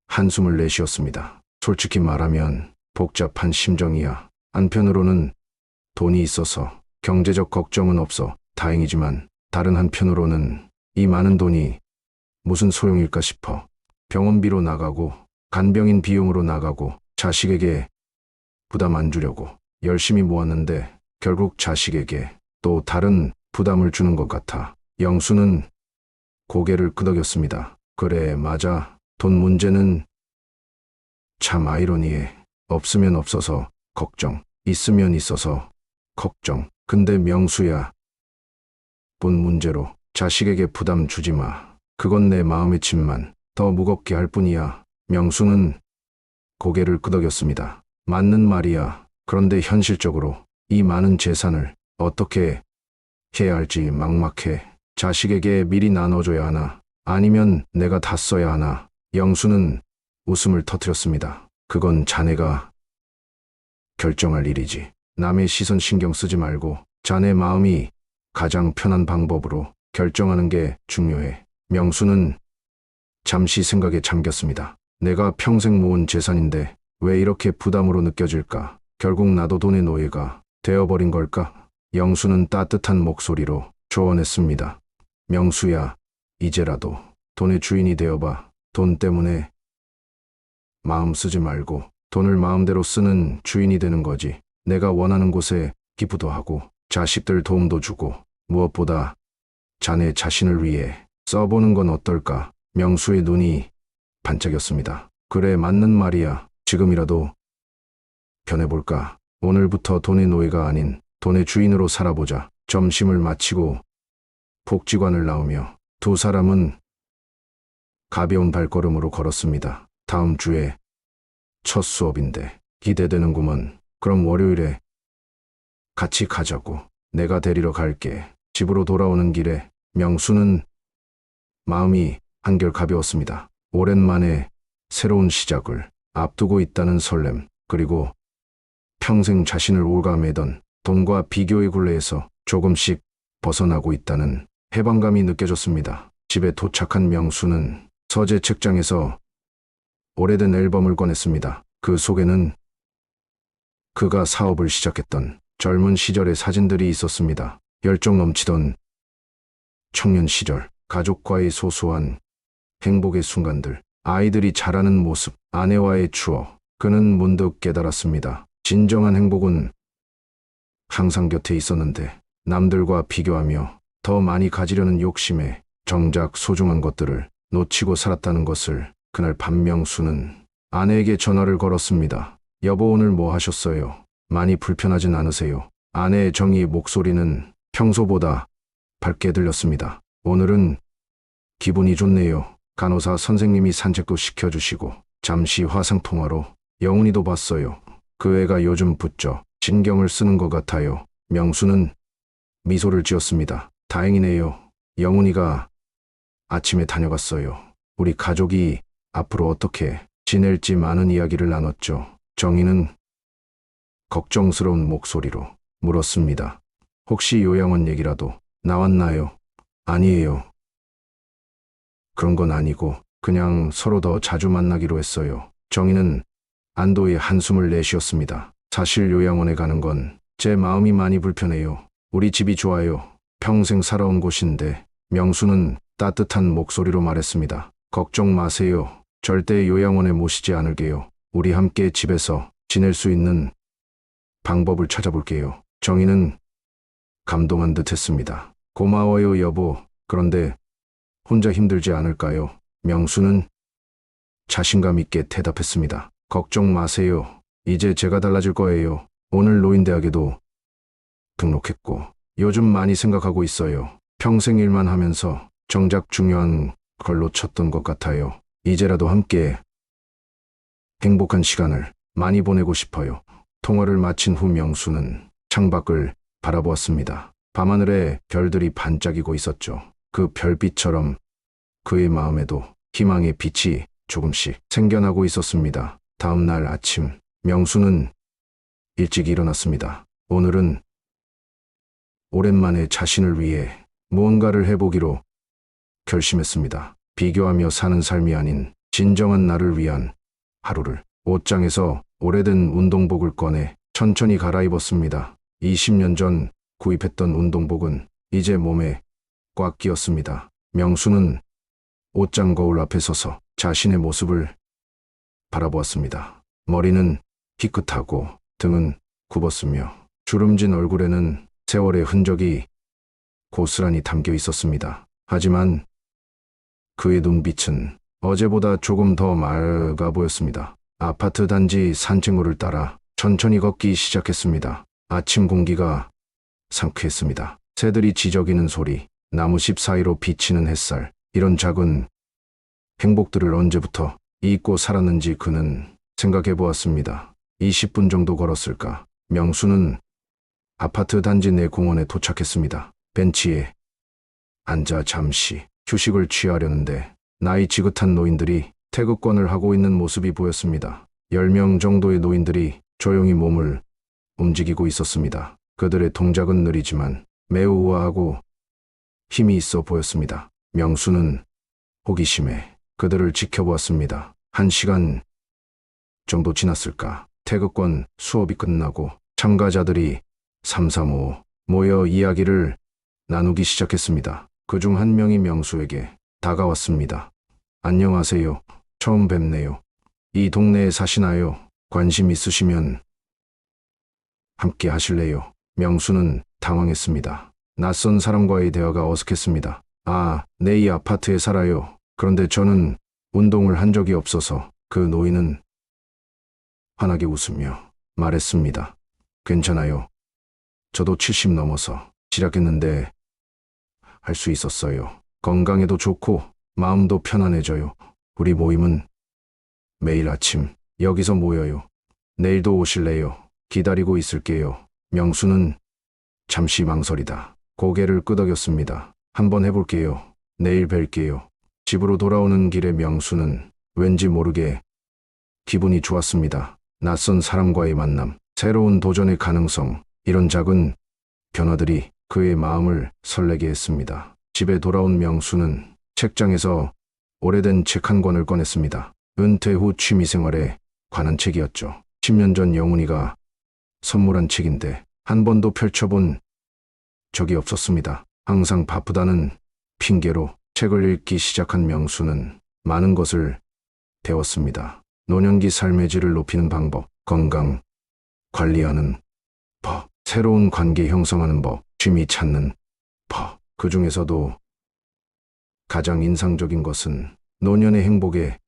Speaker 1: 한숨을 내쉬었습니다. 솔직히 말하면 복잡한 심정이야. 한편으로는 돈이 있어서 경제적 걱정은 없어 다행이지만 다른 한편으로는 이 많은 돈이 무슨 소용일까 싶어. 병원비로 나가고 간병인 비용으로 나가고 자식에게 부담 안 주려고 열심히 모았는데 결국 자식에게 또 다른 부담을 주는 것 같아. 영수는 고개를 끄덕였습니다. 그래, 맞아. 돈 문제는 참 아이러니해. 없으면 없어서 걱정, 있으면 있어서 걱정. 근데 명수야, 돈 문제로 자식에게 부담 주지 마. 그건 내 마음의 짐만 더 무겁게 할 뿐이야. 명수는 고개를 끄덕였습니다. 맞는 말이야. 그런데 현실적으로 이 많은 재산을 어떻게 해야 할지 막막해. 자식에게 미리 나눠줘야 하나? 아니면 내가 다 써야 하나? 영수는 웃음을 터뜨렸습니다. 그건 자네가 결정할 일이지. 남의 시선 신경 쓰지 말고 자네 마음이 가장 편한 방법으로 결정하는 게 중요해. 명수는 잠시 생각에 잠겼습니다. 내가 평생 모은 재산인데 왜 이렇게 부담으로 느껴질까? 결국 나도 돈의 노예가 되어버린 걸까? 영수는 따뜻한 목소리로 조언했습니다. 명수야, 이제라도 돈의 주인이 되어봐. 돈 때문에 마음 쓰지 말고 돈을 마음대로 쓰는 주인이 되는 거지. 내가 원하는 곳에 기부도 하고 자식들 도움도 주고 무엇보다 자네 자신을 위해 써보는 건 어떨까? 명수의 눈이 반짝였습니다. 그래, 맞는 말이야. 지금이라도 변해볼까? 오늘부터 돈의 노예가 아닌 돈의 주인으로 살아보자. 점심을 마치고 복지관을 나오며 두 사람은 가벼운 발걸음으로 걸었습니다. 다음 주에 첫 수업인데 기대되는구먼. 그럼 월요일에 같이 가자고. 내가 데리러 갈게. 집으로 돌아오는 길에 명수는 마음이 한결 가벼웠습니다. 오랜만에 새로운 시작을 앞두고 있다는 설렘, 그리고 평생 자신을 올가매던 돈과 비교의 굴레에서 조금씩 벗어나고 있다는 해방감이 느껴졌습니다. 집에 도착한 명수는 서재 책장에서 오래된 앨범을 꺼냈습니다. 그 속에는 그가 사업을 시작했던 젊은 시절의 사진들이 있었습니다. 열정 넘치던 청년 시절, 가족과의 소소한 행복의 순간들, 아이들이 자라는 모습, 아내와의 추억. 그는 문득 깨달았습니다. 진정한 행복은 항상 곁에 있었는데 남들과 비교하며 더 많이 가지려는 욕심에 정작 소중한 것들을 놓치고 살았다는 것을. 그날 밤 명수는 아내에게 전화를 걸었습니다. 여보, 오늘 뭐 하셨어요? 많이 불편하진 않으세요? 아내의 정의 목소리는 평소보다 밝게 들렸습니다. 오늘은 기분이 좋네요. 간호사 선생님이 산책도 시켜주시고 잠시 화상통화로 영훈이도 봤어요. 그 애가 요즘 부쩍 신경을 쓰는 것 같아요. 명수는 미소를 지었습니다. 다행이네요. 영훈이가 아침에 다녀갔어요. 우리 가족이 앞으로 어떻게 지낼지 많은 이야기를 나눴죠. 정희는 걱정스러운 목소리로 물었습니다. 혹시 요양원 얘기라도 나왔나요? 아니에요. 그런 건 아니고 그냥 서로 더 자주 만나기로 했어요. 정희는 안도의 한숨을 내쉬었습니다. 사실 요양원에 가는 건 제 마음이 많이 불편해요. 우리 집이 좋아요. 평생 살아온 곳인데. 명수는 따뜻한 목소리로 말했습니다. 걱정 마세요. 절대 요양원에 모시지 않을게요. 우리 함께 집에서 지낼 수 있는 방법을 찾아볼게요. 정희는 감동한 듯 했습니다. 고마워요, 여보. 그런데 혼자 힘들지 않을까요? 명수는 자신감 있게 대답했습니다. 걱정 마세요. 이제 제가 달라질 거예요. 오늘 노인대학에도 등록했고 요즘 많이 생각하고 있어요. 평생 일만 하면서 정작 중요한 걸 놓쳤던 것 같아요. 이제라도 함께 행복한 시간을 많이 보내고 싶어요. 통화를 마친 후 명수는 창밖을 바라보았습니다. 밤하늘에 별들이 반짝이고 있었죠. 그 별빛처럼 그의 마음에도 희망의 빛이 조금씩 생겨나고 있었습니다. 다음 날 아침, 명수는 일찍 일어났습니다. 오늘은 오랜만에 자신을 위해 무언가를 해보기로 결심했습니다. 비교하며 사는 삶이 아닌 진정한 나를 위한 하루를. 옷장에서 오래된 운동복을 꺼내 천천히 갈아입었습니다. 20년 전 구입했던 운동복은 이제 몸에 꽉 끼었습니다. 명수는 옷장 거울 앞에 서서 자신의 모습을 바라보았습니다. 머리는 희끗하고 등은 굽었으며 주름진 얼굴에는 세월의 흔적이 고스란히 담겨 있었습니다. 하지만 그의 눈빛은 어제보다 조금 더 맑아 보였습니다. 아파트 단지 산책로를 따라 천천히 걷기 시작했습니다. 아침 공기가 상쾌했습니다. 새들이 지저귀는 소리, 나무잎 사이로 비치는 햇살, 이런 작은 행복들을 언제부터 잊고 살았는지 그는 생각해 보았습니다. 20분 정도 걸었을까. 명수는 아파트 단지 내 공원에 도착했습니다. 벤치에 앉아 잠시 휴식을 취하려는데 나이 지긋한 노인들이 태극권을 하고 있는 모습이 보였습니다. 10명 정도의 노인들이 조용히 몸을 움직이고 있었습니다. 그들의 동작은 느리지만 매우 우아하고 힘이 있어 보였습니다. 명수는 호기심에 그들을 지켜보았습니다. 1시간 정도 지났을까. 태극권 수업이 끝나고 참가자들이 삼삼오오 모여 이야기를 나누기 시작했습니다. 그중 한 명이 명수에게 다가왔습니다. 안녕하세요. 처음 뵙네요. 이 동네에 사시나요? 관심 있으시면 함께 하실래요? 명수는 당황했습니다. 낯선 사람과의 대화가 어색했습니다. 아, 네, 이 아파트에 살아요. 그런데 저는 운동을 한 적이 없어서. 그 노인은 환하게 웃으며 말했습니다. 괜찮아요. 저도 70 넘어서 시작했는데 할 수 있었어요. 건강에도 좋고 마음도 편안해져요. 우리 모임은 매일 아침 여기서 모여요. 내일도 오실래요? 기다리고 있을게요. 명수는 잠시 망설이다 고개를 끄덕였습니다. 한번 해볼게요. 내일 뵐게요. 집으로 돌아오는 길에 명수는 왠지 모르게 기분이 좋았습니다. 낯선 사람과의 만남, 새로운 도전의 가능성, 이런 작은 변화들이 그의 마음을 설레게 했습니다. 집에 돌아온 명수는 책장에서 오래된 책 한 권을 꺼냈습니다. 은퇴 후 취미생활에 관한 책이었죠. 10년 전 영훈이가 선물한 책인데 한 번도 펼쳐본 적이 없었습니다. 항상 바쁘다는 핑계로 책을 읽기 시작한 명수는 많은 것을 배웠습니다. 노년기 삶의 질을 높이는 방법, 건강 관리하는 법, 새로운 관계 형성하는 법, 취미 찾는 법. 그 중에서도 가장 인상적인 것은 노년의 행복에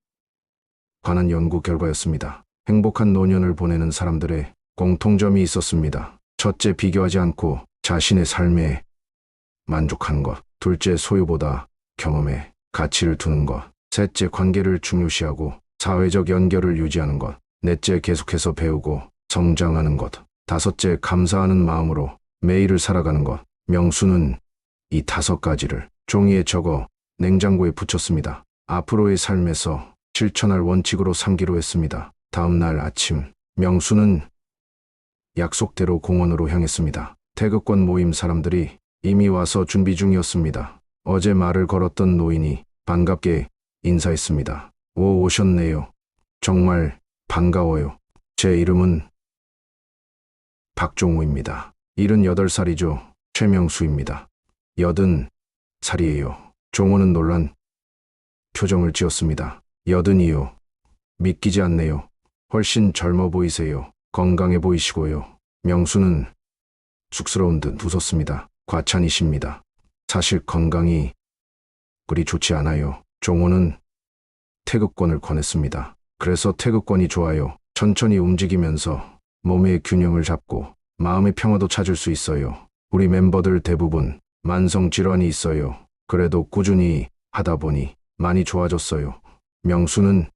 Speaker 1: 관한 연구 결과였습니다. 행복한 노년을 보내는 사람들의 공통점이 있었습니다. 첫째, 비교하지 않고 자신의 삶에 만족하는 것. 둘째, 소유보다 경험에 가치를 두는 것. 셋째, 관계를 중요시하고 사회적 연결을 유지하는 것. 넷째, 계속해서 배우고 성장하는 것. 다섯째, 감사하는 마음으로 매일을 살아가는 것. 명수는 이 5가지를 종이에 적어 냉장고에 붙였습니다. 앞으로의 삶에서 실천할 원칙으로 삼기로 했습니다. 다음 날 아침, 명수는 약속대로 공원으로 향했습니다. 태극권 모임 사람들이 이미 와서 준비 중이었습니다. 어제 말을 걸었던 노인이 반갑게 인사했습니다. 오셨네요. 정말 반가워요. 제 이름은 박종호입니다. 78살이죠. 최명수입니다. 80살이에요. 종호는 놀란 표정을 지었습니다. 80이요. 믿기지 않네요. 훨씬 젊어 보이세요. 건강해 보이시고요. 명수는 쑥스러운 듯 웃었습니다. 과찬이십니다. 사실 건강이 그리 좋지 않아요. 종호는 태극권을 권했습니다. 그래서 태극권이 좋아요. 천천히 움직이면서 몸의 균형을 잡고 마음의 평화도 찾을 수 있어요. 우리 멤버들 대부분 만성질환이 있어요. 그래도 꾸준히 하다 보니 많이 좋아졌어요. 명수는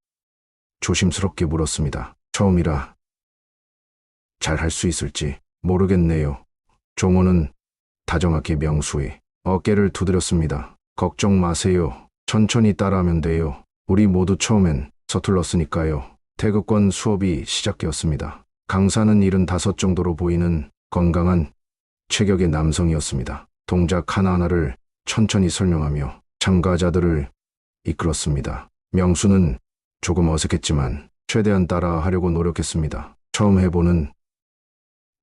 Speaker 1: 조심스럽게 물었습니다. 처음이라 잘 할 수 있을지 모르겠네요. 종호는 다정하게 명수의 어깨를 두드렸습니다. 걱정 마세요. 천천히 따라하면 돼요. 우리 모두 처음엔 서툴렀으니까요. 태극권 수업이 시작되었습니다. 강사는 75 정도로 보이는 건강한 체격의 남성이었습니다. 동작 하나하나를 천천히 설명하며 참가자들을 이끌었습니다. 명수는 조금 어색했지만 최대한 따라하려고 노력했습니다. 처음 해보는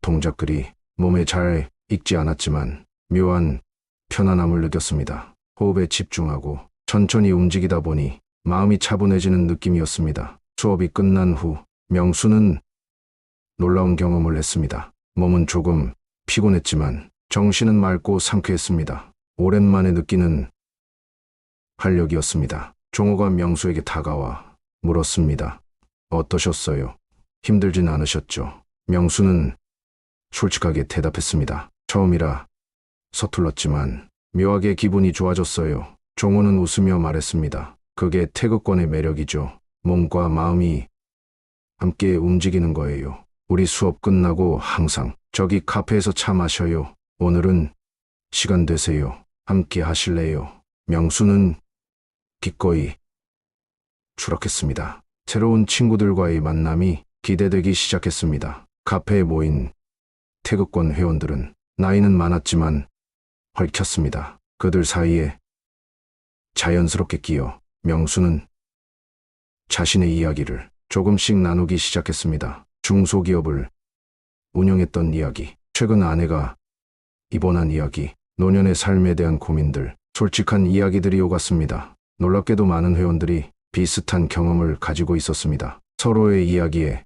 Speaker 1: 동작들이 몸에 잘 익지 않았지만 묘한 편안함을 느꼈습니다. 호흡에 집중하고 천천히 움직이다 보니 마음이 차분해지는 느낌이었습니다. 수업이 끝난 후 명수는 놀라운 경험을 했습니다. 몸은 조금 피곤했지만 정신은 맑고 상쾌했습니다. 오랜만에 느끼는 활력이었습니다. 종호가 명수에게 다가와 물었습니다. 어떠셨어요? 힘들진 않으셨죠? 명수는 솔직하게 대답했습니다. 처음이라 서툴렀지만 묘하게 기분이 좋아졌어요. 종호는 웃으며 말했습니다. 그게 태극권의 매력이죠. 몸과 마음이 함께 움직이는 거예요. 우리 수업 끝나고 항상 저기 카페에서 차 마셔요. 오늘은 시간 되세요. 함께 하실래요? 명수는 기꺼이 추락했습니다. 새로운 친구들과의 만남이 기대되기 시작했습니다. 카페에 모인 태극권 회원들은 나이는 많았지만 헐켰습니다. 그들 사이에 자연스럽게 끼어 명수는 자신의 이야기를 조금씩 나누기 시작했습니다. 중소기업을 운영했던 이야기, 최근 아내가 입원한 이야기, 노년의 삶에 대한 고민들, 솔직한 이야기들이 오갔습니다. 놀랍게도 많은 회원들이 비슷한 경험을 가지고 있었습니다. 서로의 이야기에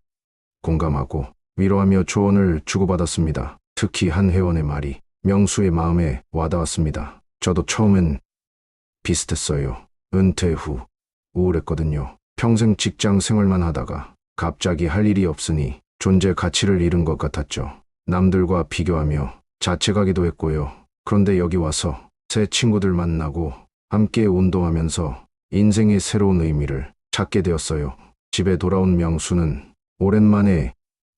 Speaker 1: 공감하고 위로하며 조언을 주고받았습니다. 특히 한 회원의 말이 명수의 마음에 와닿았습니다. 저도 처음엔 비슷했어요. 은퇴 후 우울했거든요. 평생 직장 생활만 하다가 갑자기 할 일이 없으니 존재 가치를 잃은 것 같았죠. 남들과 비교하며 자책하기도 했고요. 그런데 여기 와서 새 친구들 만나고 함께 운동하면서 인생의 새로운 의미를 찾게 되었어요. 집에 돌아온 명수는 오랜만에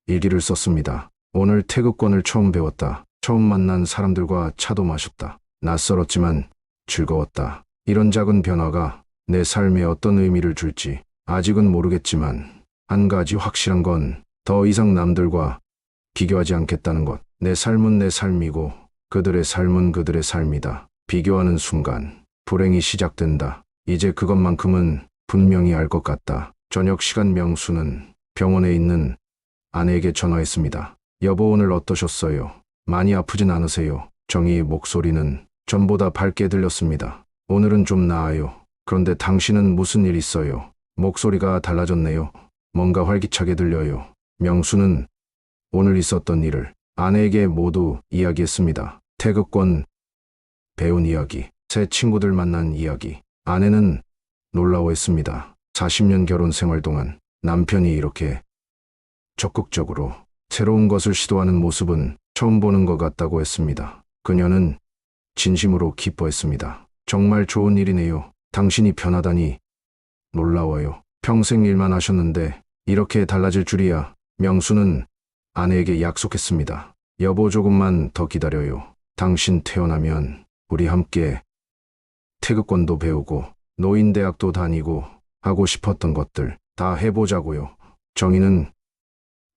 Speaker 1: 일기를 썼습니다. 오늘 태극권을 처음 배웠다. 처음 만난 사람들과 차도 마셨다. 낯설었지만 즐거웠다. 이런 작은 변화가 내 삶에 어떤 의미를 줄지 아직은 모르겠지만 한 가지 확실한 건 더 이상 남들과 비교하지 않겠다는 것. 내 삶은 내 삶이고 그들의 삶은 그들의 삶이다. 비교하는 순간 불행이 시작된다. 이제 그것만큼은 분명히 알 것 같다. 저녁 시간 명수는 병원에 있는 아내에게 전화했습니다. 여보, 오늘 어떠셨어요? 많이 아프진 않으세요? 정희의 목소리는 전보다 밝게 들렸습니다. 오늘은 좀 나아요. 그런데 당신은 무슨 일 있어요? 목소리가 달라졌네요. 뭔가 활기차게 들려요. 명수는 오늘 있었던 일을 아내에게 모두 이야기했습니다. 태극권 배운 이야기, 새 친구들 만난 이야기. 아내는 놀라워했습니다. 40년 결혼 생활 동안 남편이 이렇게 적극적으로 새로운 것을 시도하는 모습은 처음 보는 것 같다고 했습니다. 그녀는 진심으로 기뻐했습니다. 정말 좋은 일이네요. 당신이 변하다니 놀라워요. 평생 일만 하셨는데 이렇게 달라질 줄이야. 명수는 아내에게 약속했습니다. 여보, 조금만 더 기다려요. 당신 태어나면 우리 함께 태극권도 배우고 노인대학도 다니고 하고 싶었던 것들 다 해보자고요. 정희는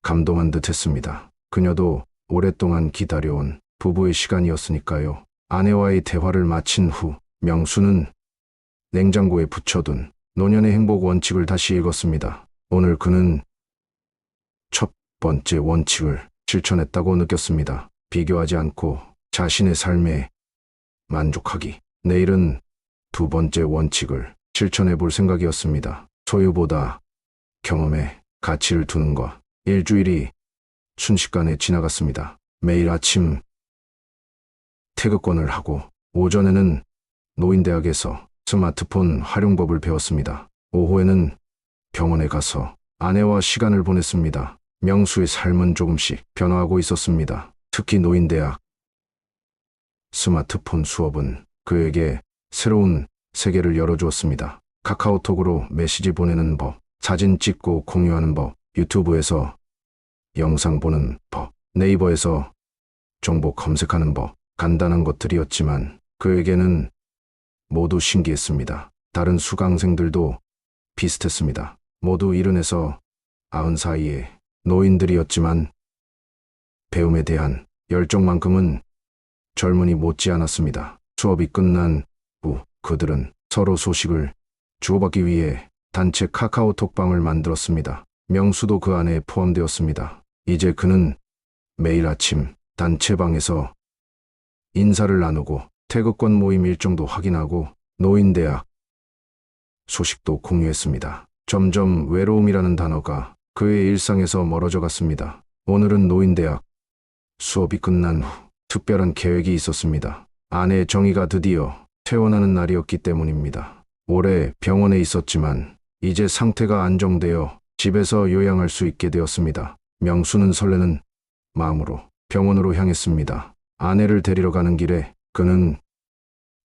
Speaker 1: 감동한 듯 했습니다. 그녀도 오랫동안 기다려온 부부의 시간이었으니까요. 아내와의 대화를 마친 후 명수는 냉장고에 붙여둔 노년의 행복 원칙을 다시 읽었습니다. 오늘 그는 첫 번째 원칙을 실천했다고 느꼈습니다. 비교하지 않고 자신의 삶에 만족하기. 내일은 두 번째 원칙을 실천해 볼 생각이었습니다. 소유보다 경험에 가치를 두는 것. 일주일이 순식간에 지나갔습니다. 매일 아침 태극권을 하고 오전에는 노인대학에서 스마트폰 활용법을 배웠습니다. 오후에는 병원에 가서 아내와 시간을 보냈습니다. 명수의 삶은 조금씩 변화하고 있었습니다. 특히 노인대학 스마트폰 수업은 그에게 새로운 세계를 열어주었습니다. 카카오톡으로 메시지 보내는 법, 사진 찍고 공유하는 법, 유튜브에서 영상 보는 법, 네이버에서 정보 검색하는 법, 간단한 것들이었지만 그에게는 모두 신기했습니다. 다른 수강생들도 비슷했습니다. 모두 70에서 90 사이의 노인들이었지만 배움에 대한 열정만큼은 젊은이 못지않았습니다. 수업이 끝난 후 그들은 서로 소식을 주고받기 위해 단체 카카오톡방을 만들었습니다. 명수도 그 안에 포함되었습니다. 이제 그는 매일 아침 단체방에서 인사를 나누고 태극권 모임 일정도 확인하고 노인대학 소식도 공유했습니다. 점점 외로움이라는 단어가 그의 일상에서 멀어져 갔습니다. 오늘은 노인대학 수업이 끝난 후 특별한 계획이 있었습니다. 아내 정희가 드디어 퇴원하는 날이었기 때문입니다. 오래 병원에 있었지만 이제 상태가 안정되어 집에서 요양할 수 있게 되었습니다. 명수는 설레는 마음으로 병원으로 향했습니다. 아내를 데리러 가는 길에 그는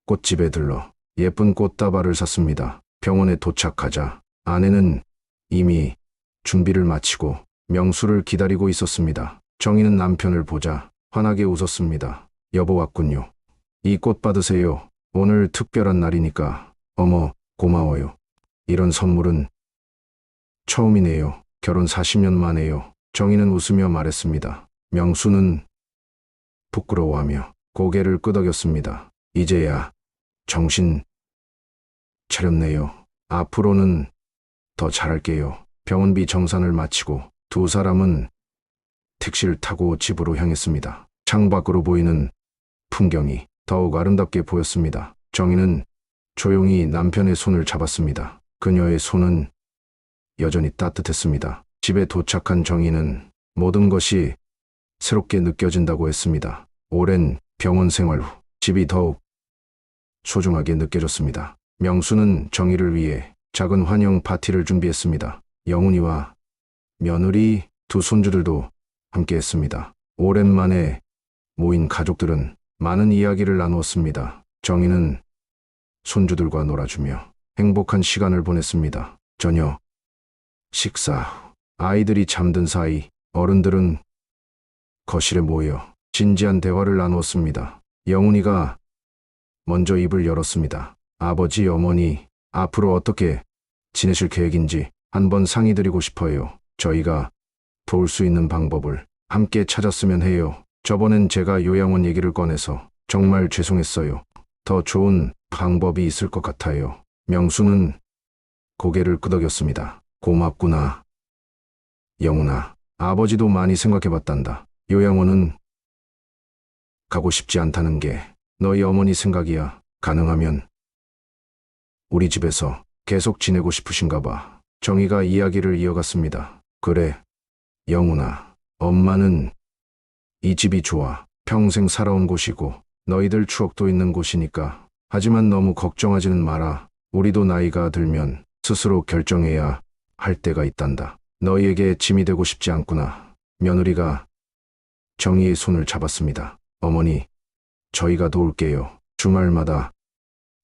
Speaker 1: 꽃집에 들러 예쁜 꽃다발을 샀습니다. 병원에 도착하자 아내는 이미 준비를 마치고 명수를 기다리고 있었습니다. 정희는 남편을 보자 환하게 웃었습니다. 여보 왔군요. 이 꽃 받으세요. 오늘 특별한 날이니까. 어머, 고마워요. 이런 선물은 처음이네요. 결혼 40년 만에요. 정희는 웃으며 말했습니다. 명수는 부끄러워하며 고개를 끄덕였습니다. 이제야 정신 차렸네요. 앞으로는 더 잘할게요. 병원비 정산을 마치고 두 사람은 택시를 타고 집으로 향했습니다. 창밖으로 보이는 풍경이 더욱 아름답게 보였습니다. 정희는 조용히 남편의 손을 잡았습니다. 그녀의 손은 여전히 따뜻했습니다. 집에 도착한 정희는 모든 것이 새롭게 느껴진다고 했습니다. 오랜 병원 생활 후 집이 더욱 소중하게 느껴졌습니다. 명수는 정희를 위해 작은 환영 파티를 준비했습니다. 영훈이와 며느리, 두 손주들도 함께했습니다. 오랜만에 모인 가족들은 많은 이야기를 나누었습니다. 정희는 손주들과 놀아주며 행복한 시간을 보냈습니다. 저녁 식사 후 아이들이 잠든 사이 어른들은 거실에 모여 진지한 대화를 나누었습니다. 영훈이가 먼저 입을 열었습니다. 아버지, 어머니, 앞으로 어떻게 지내실 계획인지 한번 상의드리고 싶어요. 저희가 도울 수 있는 방법을 함께 찾았으면 해요. 저번엔 제가 요양원 얘기를 꺼내서 정말 죄송했어요. 더 좋은 방법이 있을 것 같아요. 명수는 고개를 끄덕였습니다. 고맙구나. 영훈아, 아버지도 많이 생각해봤단다. 요양원은 가고 싶지 않다는 게 너희 어머니 생각이야. 가능하면 우리 집에서 계속 지내고 싶으신가 봐. 정희가 이야기를 이어갔습니다. 그래, 영훈아. 엄마는 이 집이 좋아. 평생 살아온 곳이고 너희들 추억도 있는 곳이니까. 하지만 너무 걱정하지는 마라. 우리도 나이가 들면 스스로 결정해야 할 때가 있단다. 너희에게 짐이 되고 싶지 않구나. 며느리가 정희의 손을 잡았습니다. 어머니, 저희가 도울게요. 주말마다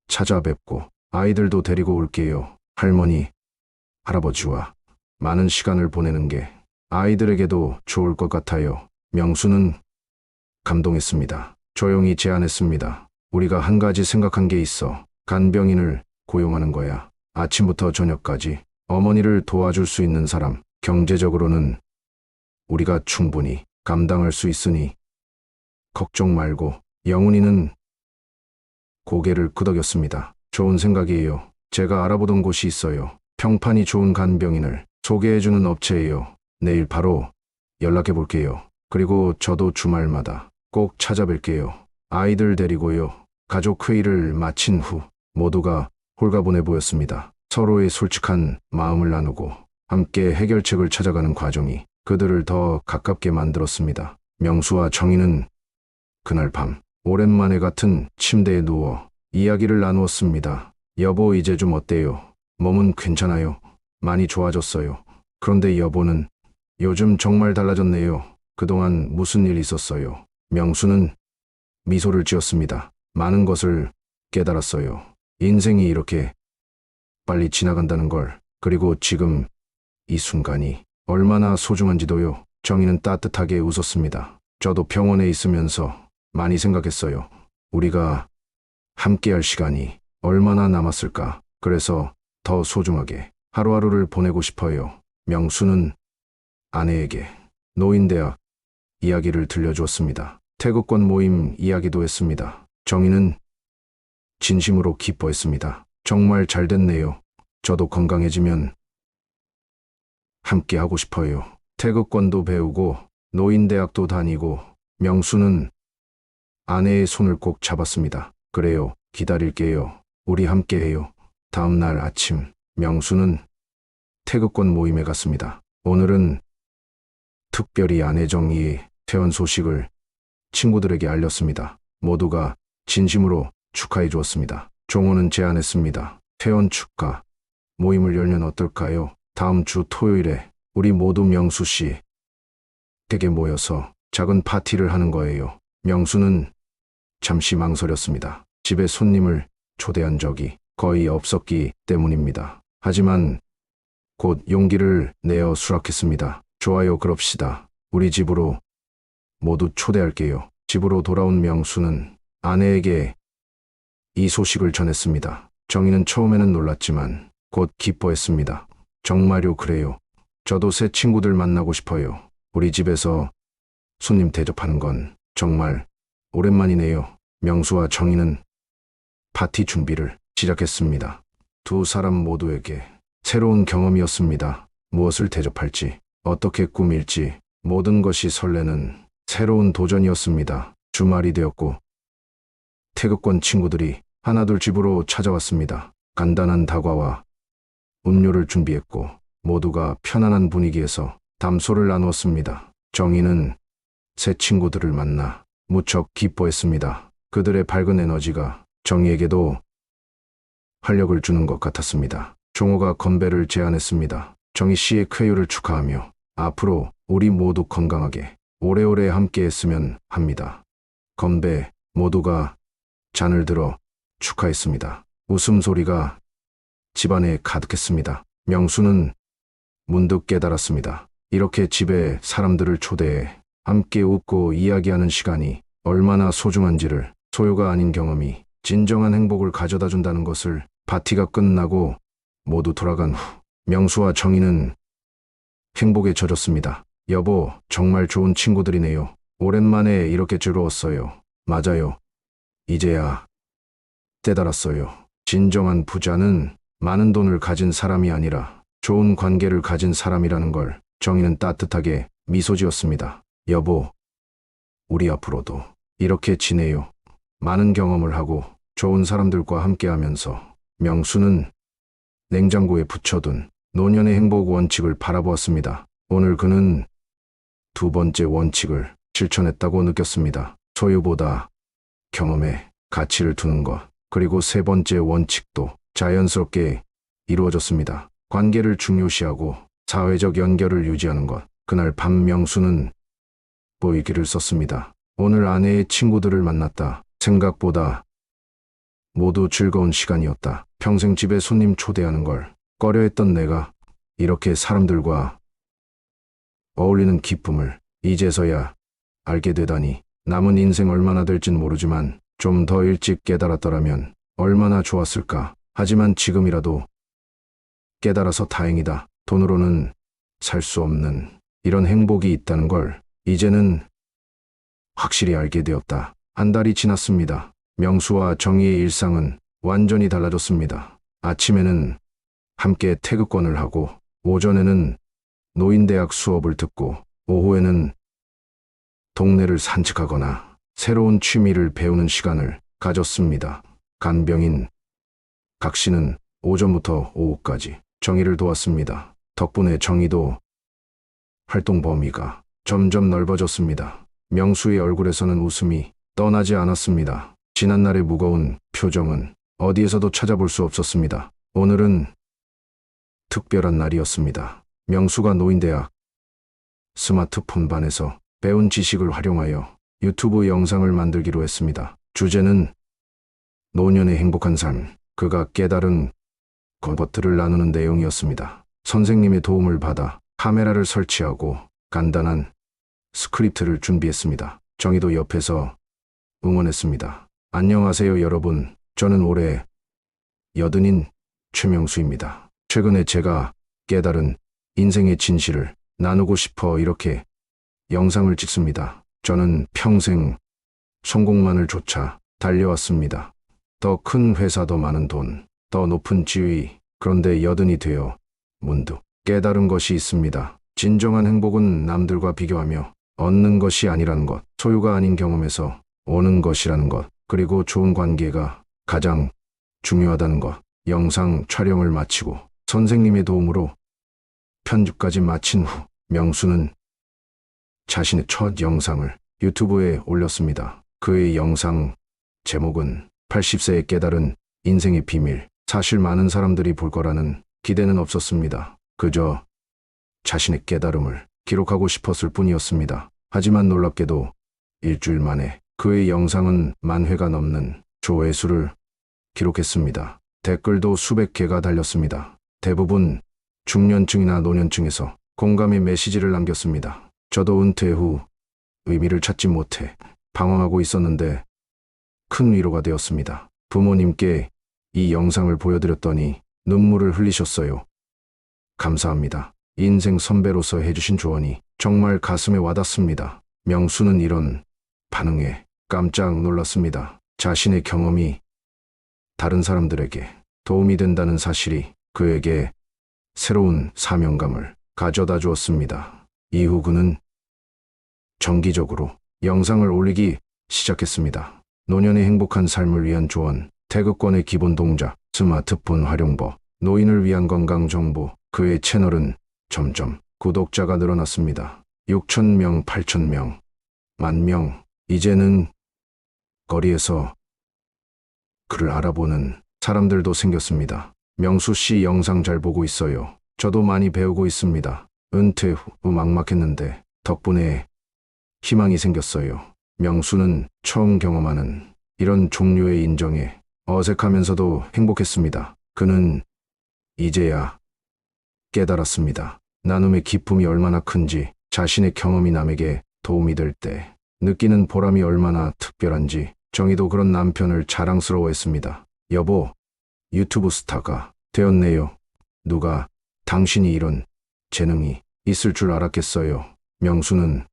Speaker 1: 찾아뵙고 아이들도 데리고 올게요. 할머니, 할아버지와 많은 시간을 보내는 게 아이들에게도 좋을 것 같아요. 명수는 감동했습니다. 조용히 제안했습니다. 우리가 한 가지 생각한 게 있어. 간병인을 고용하는 거야. 아침부터 저녁까지 어머니를 도와줄 수 있는 사람. 경제적으로는 우리가 충분히 감당할 수 있으니 걱정 말고. 영훈이는 고개를 끄덕였습니다. 좋은 생각이에요. 제가 알아보던 곳이 있어요. 평판이 좋은 간병인을 소개해주는 업체예요. 내일 바로 연락해 볼게요. 그리고 저도 주말마다 꼭 찾아뵐게요. 아이들 데리고요. 가족 회의를 마친 후 모두가 홀가분해 보였습니다. 서로의 솔직한 마음을 나누고 함께 해결책을 찾아가는 과정이 그들을 더 가깝게 만들었습니다. 명수와 정희는 그날 밤 오랜만에 같은 침대에 누워 이야기를 나누었습니다. 여보, 이제 좀 어때요? 몸은 괜찮아요? 많이 좋아졌어요. 그런데 여보는 요즘 정말 달라졌네요. 그동안 무슨 일 있었어요? 명수는 미소를 지었습니다. 많은 것을 깨달았어요. 인생이 이렇게 빨리 지나간다는 걸, 그리고 지금 이 순간이 얼마나 소중한지도요. 정희는 따뜻하게 웃었습니다. 저도 병원에 있으면서 많이 생각했어요. 우리가 함께할 시간이 얼마나 남았을까. 그래서 더 소중하게 하루하루를 보내고 싶어요. 명수는 아내에게 노인대학 이야기를 들려주었습니다. 태극권 모임 이야기도 했습니다. 정희는 진심으로 기뻐했습니다. 정말 잘 됐네요. 저도 건강해지면 함께 하고 싶어요. 태극권도 배우고 노인대학도 다니고. 명수는 아내의 손을 꼭 잡았습니다. 그래요. 기다릴게요. 우리 함께해요. 다음 날 아침 명수는 태극권 모임에 갔습니다. 오늘은 특별히 아내 정희의 퇴원 소식을 친구들에게 알렸습니다. 모두가 진심으로 축하해 주었습니다. 종호는 제안했습니다. 퇴원 축하 모임을 열면 어떨까요? 다음 주 토요일에 우리 모두 명수 씨 댁에 모여서 작은 파티를 하는 거예요. 명수는 잠시 망설였습니다. 집에 손님을 초대한 적이 거의 없었기 때문입니다. 하지만 곧 용기를 내어 수락했습니다. 좋아요, 그럽시다. 우리 집으로 모두 초대할게요. 집으로 돌아온 명수는 아내에게 이 소식을 전했습니다. 정희는 처음에는 놀랐지만 곧 기뻐했습니다. 정말요, 그래요. 저도 새 친구들 만나고 싶어요. 우리 집에서 손님 대접하는 건 정말 오랜만이네요. 명수와 정희는 파티 준비를 시작했습니다. 두 사람 모두에게 새로운 경험이었습니다. 무엇을 대접할지, 어떻게 꾸밀지 모든 것이 설레는 새로운 도전이었습니다. 주말이 되었고 태극권 친구들이 하나둘 집으로 찾아왔습니다. 간단한 다과와 음료를 준비했고 모두가 편안한 분위기에서 담소를 나누었습니다. 정희는 새 친구들을 만나 무척 기뻐했습니다. 그들의 밝은 에너지가 정희에게도 활력을 주는 것 같았습니다. 종호가 건배를 제안했습니다. 정희 씨의 쾌유를 축하하며 앞으로 우리 모두 건강하게 오래오래 함께했으면 합니다. 건배, 모두가 잔을 들어 축하했습니다. 웃음소리가 집안에 가득했습니다. 명수는 문득 깨달았습니다. 이렇게 집에 사람들을 초대해 함께 웃고 이야기하는 시간이 얼마나 소중한지를, 소유가 아닌 경험이 진정한 행복을 가져다 준다는 것을. 파티가 끝나고 모두 돌아간 후 명수와 정희는 행복에 젖었습니다. 여보, 정말 좋은 친구들이네요. 오랜만에 이렇게 즐거웠어요. 맞아요. 이제야 깨달았어요. 진정한 부자는 많은 돈을 가진 사람이 아니라 좋은 관계를 가진 사람이라는 걸. 정희는 따뜻하게 미소 지었습니다. 여보, 우리 앞으로도 이렇게 지내요. 많은 경험을 하고 좋은 사람들과 함께하면서. 명수는 냉장고에 붙여둔 노년의 행복 원칙을 바라보았습니다. 오늘 그는 두 번째 원칙을 실천했다고 느꼈습니다. 소유보다 경험에 가치를 두는 것. 그리고 세 번째 원칙도 자연스럽게 이루어졌습니다. 관계를 중요시하고 사회적 연결을 유지하는 것. 그날 밤 명수는 보이기를 썼습니다. 오늘 아내의 친구들을 만났다. 생각보다 모두 즐거운 시간이었다. 평생 집에 손님 초대하는 걸 꺼려했던 내가 이렇게 사람들과 어울리는 기쁨을 이제서야 알게 되다니. 남은 인생 얼마나 될진 모르지만 좀 더 일찍 깨달았더라면 얼마나 좋았을까. 하지만 지금이라도 깨달아서 다행이다. 돈으로는 살 수 없는 이런 행복이 있다는 걸 이제는 확실히 알게 되었다. 한 달이 지났습니다. 명수와 정희의 일상은 완전히 달라졌습니다. 아침에는 함께 태극권을 하고 오전에는 노인대학 수업을 듣고 오후에는 동네를 산책하거나 새로운 취미를 배우는 시간을 가졌습니다. 간병인 각 씨는 오전부터 오후까지 정희를 도왔습니다. 덕분에 정희도 활동 범위가 점점 넓어졌습니다. 명수의 얼굴에서는 웃음이 떠나지 않았습니다. 지난날의 무거운 표정은 어디에서도 찾아볼 수 없었습니다. 오늘은 특별한 날이었습니다. 명수가 노인대학 스마트폰반에서 배운 지식을 활용하여 유튜브 영상을 만들기로 했습니다. 주제는 노년의 행복한 삶. 그가 깨달은 것들을 나누는 내용이었습니다. 선생님의 도움을 받아 카메라를 설치하고 간단한 스크립트를 준비했습니다. 정희도 옆에서 응원했습니다. 안녕하세요 여러분. 저는 올해 80인 최명수입니다. 최근에 제가 깨달은 인생의 진실을 나누고 싶어 이렇게 영상을 찍습니다. 저는 평생 성공만을 쫓아 달려왔습니다. 더 큰 회사, 더 많은 돈, 더 높은 지위. 그런데 80이 되어 문득 깨달은 것이 있습니다. 진정한 행복은 남들과 비교하며 얻는 것이 아니라는 것, 소유가 아닌 경험에서 오는 것이라는 것, 그리고 좋은 관계가 가장 중요하다는 것. 영상 촬영을 마치고 선생님의 도움으로 편집까지 마친 후 명수는 자신의 첫 영상을 유튜브에 올렸습니다. 그의 영상 제목은 80세에 깨달은 인생의 비밀. 사실 많은 사람들이 볼 거라는 기대는 없었습니다. 그저 자신의 깨달음을 기록하고 싶었을 뿐이었습니다. 하지만 놀랍게도 일주일 만에 그의 영상은 10,000회가 넘는 조회수를 기록했습니다. 댓글도 수백 개가 달렸습니다. 대부분 중년층이나 노년층에서 공감의 메시지를 남겼습니다. 저도 은퇴 후 의미를 찾지 못해 방황하고 있었는데 큰 위로가 되었습니다. 부모님께 이 영상을 보여드렸더니 눈물을 흘리셨어요. 감사합니다. 인생 선배로서 해주신 조언이 정말 가슴에 와닿습니다. 명수는 이런 반응에 깜짝 놀랐습니다. 자신의 경험이 다른 사람들에게 도움이 된다는 사실이 그에게 새로운 사명감을 가져다 주었습니다. 이후 그는 정기적으로 영상을 올리기 시작했습니다. 노년의 행복한 삶을 위한 조언, 태극권의 기본 동작, 스마트폰 활용법, 노인을 위한 건강 정보. 그의 채널은 점점 구독자가 늘어났습니다. 6,000명, 8,000명, 10,000명. 이제는 거리에서 그를 알아보는 사람들도 생겼습니다. 명수 씨 영상 잘 보고 있어요. 저도 많이 배우고 있습니다. 은퇴 후 막막했는데 덕분에 희망이 생겼어요. 명수는 처음 경험하는 이런 종류의 인정에 어색하면서도 행복했습니다. 그는 이제야 깨달았습니다. 나눔의 기쁨이 얼마나 큰지, 자신의 경험이 남에게 도움이 될 때 느끼는 보람이 얼마나 특별한지. 정희도 그런 남편을 자랑스러워했습니다. 여보, 유튜브 스타가 되었네요. 누가 당신이 이런 재능이 있을 줄 알았겠어요. 명수는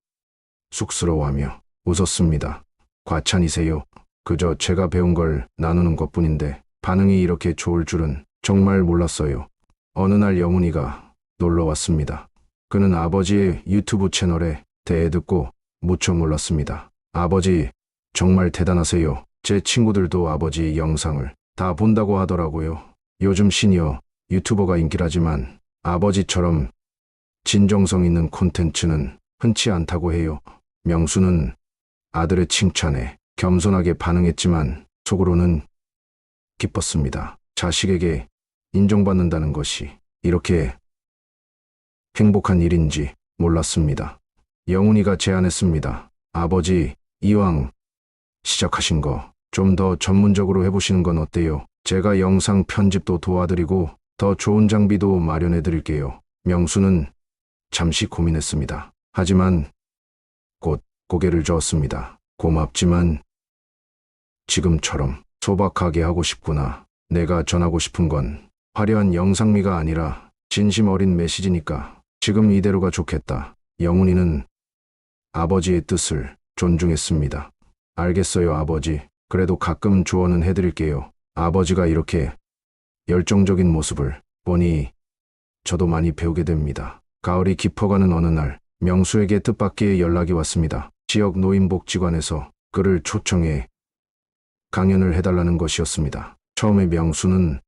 Speaker 1: 쑥스러워하며 웃었습니다. 과찬이세요. 그저 제가 배운 걸 나누는 것뿐인데 반응이 이렇게 좋을 줄은 정말 몰랐어요. 어느 날 영훈이가 놀러 왔습니다. 그는 아버지의 유튜브 채널에 대해 듣고 무척 놀랐습니다. 아버지, 정말 대단하세요. 제 친구들도 아버지 영상을 다 본다고 하더라고요. 요즘 시니어 유튜버가 인기라지만 아버지처럼 진정성 있는 콘텐츠는 흔치 않다고 해요. 명수는 아들의 칭찬에 겸손하게 반응했지만 속으로는 기뻤습니다. 자식에게 인정받는다는 것이 이렇게 행복한 일인지 몰랐습니다. 영훈이가 제안했습니다. 아버지, 이왕 시작하신 거 좀 더 전문적으로 해보시는 건 어때요? 제가 영상 편집도 도와드리고 더 좋은 장비도 마련해 드릴게요. 명수는 잠시 고민했습니다. 하지만 곧 고개를 저었습니다. 고맙지만 지금처럼 소박하게 하고 싶구나. 내가 전하고 싶은 건 화려한 영상미가 아니라 진심 어린 메시지니까 지금 이대로가 좋겠다. 영훈이는 아버지의 뜻을 존중했습니다. 알겠어요, 아버지. 그래도 가끔 조언은 해드릴게요. 아버지가 이렇게 열정적인 모습을 보니 저도 많이 배우게 됩니다. 가을이 깊어가는 어느 날 명수에게 뜻밖의 연락이 왔습니다. 지역 노인복지관에서 그를 초청해 강연을 해달라는 것이었습니다. 처음에 명수는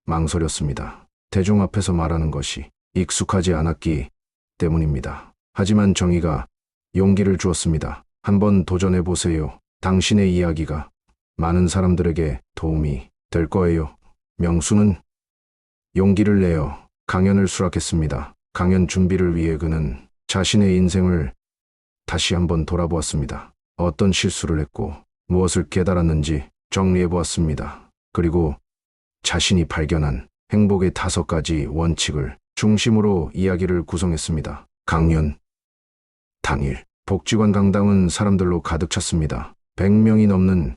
Speaker 1: 망설였습니다. 대중 앞에서 말하는 것이 익숙하지 않았기 때문입니다. 하지만 정의가 용기를 주었습니다. 한번 도전해 보세요. 당신의 이야기가 많은 사람들에게 도움이 될 거예요. 명수는 용기를 내어 강연을 수락했습니다. 강연 준비를 위해 그는 자신의 인생을 다시 한번 돌아보았습니다. 어떤 실수를 했고 무엇을 깨달았는지 정리해 보았습니다. 그리고 자신이 발견한 행복의 5가지 원칙을 중심으로 이야기를 구성했습니다. 강연 당일 복지관 강당은 사람들로 가득 찼습니다. 100명이 넘는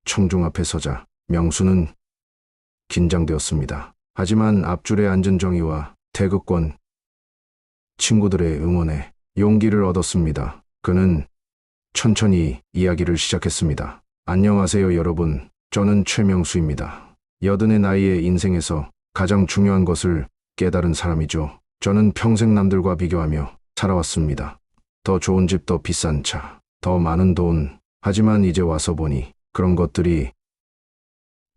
Speaker 1: 청중 앞에 서자 명수는 긴장되었습니다. 하지만 앞줄에 앉은 정의와 태극권 친구들의 응원에 용기를 얻었습니다. 그는 천천히 이야기를 시작했습니다. 안녕하세요, 여러분. 저는 최명수입니다. 80의 나이에 인생에서 가장 중요한 것을 깨달은 사람이죠. 저는 평생 남들과 비교하며 살아왔습니다. 더 좋은 집, 더 비싼 차, 더 많은 돈. 하지만 이제 와서 보니 그런 것들이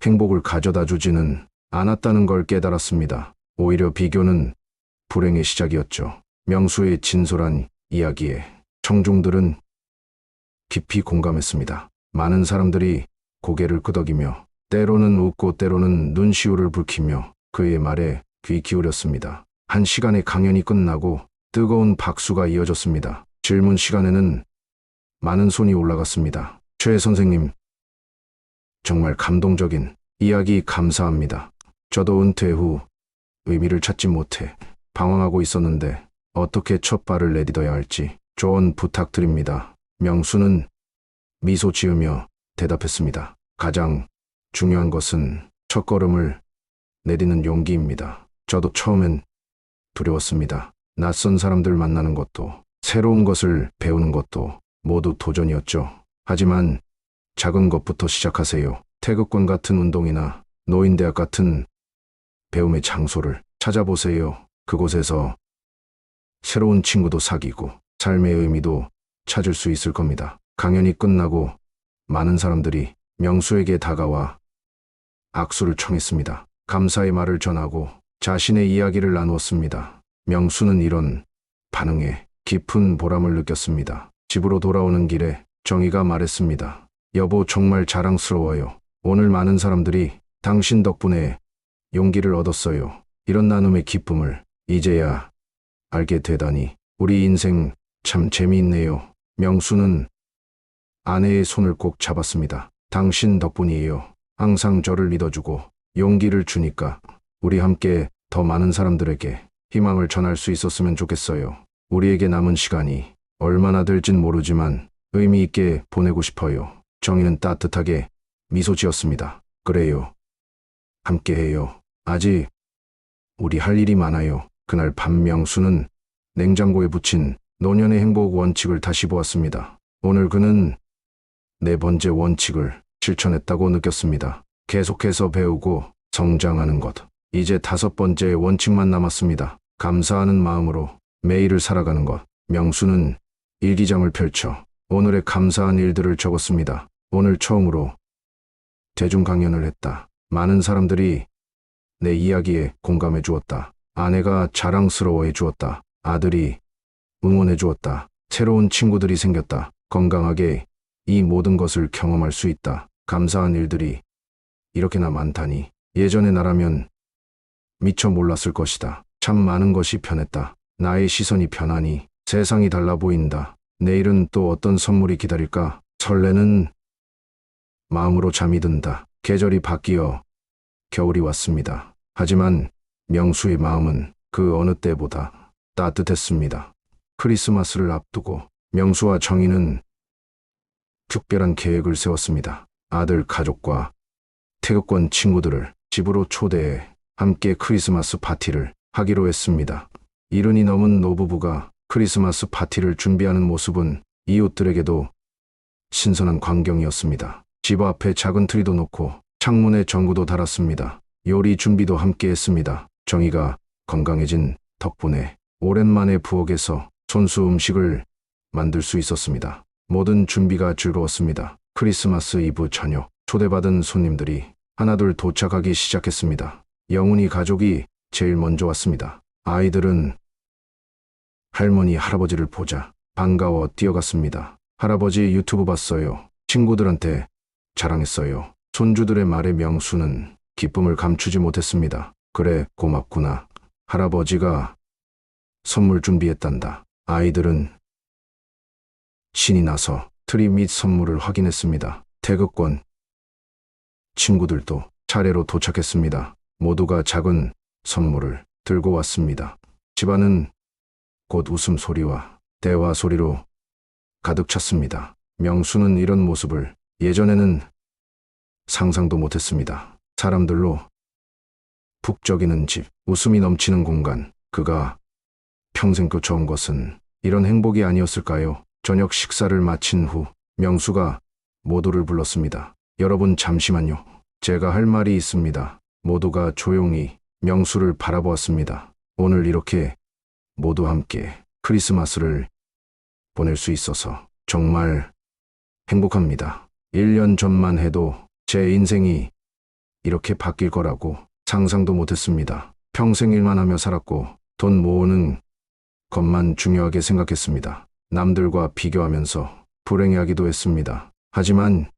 Speaker 1: 행복을 가져다 주지는 않았다는 걸 깨달았습니다. 오히려 비교는 불행의 시작이었죠. 명수의 진솔한 이야기에 청중들은 깊이 공감했습니다. 많은 사람들이 고개를 끄덕이며 때로는 웃고 때로는 눈시울을 붉히며 그의 말에 귀 기울였습니다. 1시간의 강연이 끝나고 뜨거운 박수가 이어졌습니다. 질문 시간에는 많은 손이 올라갔습니다. 최 선생님, 정말 감동적인 이야기 감사합니다. 저도 은퇴 후 의미를 찾지 못해 방황하고 있었는데 어떻게 첫 발을 내딛어야 할지 조언 부탁드립니다. 명수는 미소 지으며 대답했습니다. 가장 중요한 것은 첫걸음을 내딛는 용기입니다. 저도 처음엔 두려웠습니다. 낯선 사람들 만나는 것도 새로운 것을 배우는 것도 모두 도전이었죠. 하지만 작은 것부터 시작하세요. 태극권 같은 운동이나 노인대학 같은 배움의 장소를 찾아보세요. 그곳에서 새로운 친구도 사귀고 삶의 의미도 찾을 수 있을 겁니다. 강연이 끝나고 많은 사람들이 명수에게 다가와 악수를 청했습니다. 감사의 말을 전하고 자신의 이야기를 나누었습니다. 명수는 이런 반응에 깊은 보람을 느꼈습니다. 집으로 돌아오는 길에 정희가 말했습니다. 여보, 정말 자랑스러워요. 오늘 많은 사람들이 당신 덕분에 용기를 얻었어요. 이런 나눔의 기쁨을 이제야 알게 되다니 우리 인생 참 재미있네요. 명수는 아내의 손을 꼭 잡았습니다. 당신 덕분이에요. 항상 저를 믿어주고 용기를 주니까 우리 함께 더 많은 사람들에게 희망을 전할 수 있었으면 좋겠어요. 우리에게 남은 시간이 얼마나 될진 모르지만 의미 있게 보내고 싶어요. 정희는 따뜻하게 미소 지었습니다. 그래요. 함께해요. 아직 우리 할 일이 많아요. 그날 밤 명수는 냉장고에 붙인 노년의 행복 원칙을 다시 보았습니다. 오늘 그는 네 번째 원칙을 실천했다고 느꼈습니다. 계속해서 배우고 성장하는 것. 이제 다섯 번째 원칙만 남았습니다. 감사하는 마음으로 매일을 살아가는 것. 명수는 일기장을 펼쳐 오늘의 감사한 일들을 적었습니다. 오늘 처음으로 대중 강연을 했다. 많은 사람들이 내 이야기에 공감해 주었다. 아내가 자랑스러워해 주었다. 아들이 응원해 주었다. 새로운 친구들이 생겼다. 건강하게 이 모든 것을 경험할 수 있다. 감사한 일들이 이렇게나 많다니. 예전의 나라면 미처 몰랐을 것이다. 참 많은 것이 변했다. 나의 시선이 변하니 세상이 달라 보인다. 내일은 또 어떤 선물이 기다릴까? 설레는 마음으로 잠이 든다. 계절이 바뀌어 겨울이 왔습니다. 하지만 명수의 마음은 그 어느 때보다 따뜻했습니다. 크리스마스를 앞두고 명수와 정희는 특별한 계획을 세웠습니다. 아들 가족과 태극권 친구들을 집으로 초대해 함께 크리스마스 파티를 하기로 했습니다. 70이 넘은 노부부가 크리스마스 파티를 준비하는 모습은 이웃들에게도 신선한 광경이었습니다. 집 앞에 작은 트리도 놓고 창문에 전구도 달았습니다. 요리 준비도 함께 했습니다. 정희가 건강해진 덕분에 오랜만에 부엌에서 손수 음식을 만들 수 있었습니다. 모든 준비가 즐거웠습니다. 크리스마스 이브 저녁, 초대받은 손님들이 하나둘 도착하기 시작했습니다. 영훈이 가족이 제일 먼저 왔습니다. 아이들은 할머니, 할아버지를 보자 반가워 뛰어갔습니다. 할아버지 유튜브 봤어요. 친구들한테 자랑했어요. 손주들의 말에 명수는 기쁨을 감추지 못했습니다. 그래, 고맙구나. 할아버지가 선물 준비했단다. 아이들은 신이 나서 트리 및 선물을 확인했습니다. 태극권 친구들도 차례로 도착했습니다. 모두가 작은 선물을 들고 왔습니다. 집안은 곧 웃음소리와 대화 소리로 가득 찼습니다. 명수는 이런 모습을 예전에는 상상도 못했습니다. 사람들로 북적이는 집, 웃음이 넘치는 공간. 그가 평생 쫓아온 것은 이런 행복이 아니었을까요? 저녁 식사를 마친 후 명수가 모두를 불렀습니다. 여러분, 잠시만요. 제가 할 말이 있습니다. 모두가 조용히 명수를 바라보았습니다. 오늘 이렇게 모두 함께 크리스마스를 보낼 수 있어서 정말 행복합니다. 1년 전만 해도 제 인생이 이렇게 바뀔 거라고 상상도 못했습니다. 평생 일만 하며 살았고 돈 모으는 것만 중요하게 생각했습니다. 남들과 비교하면서 불행해하기도 했습니다. 하지만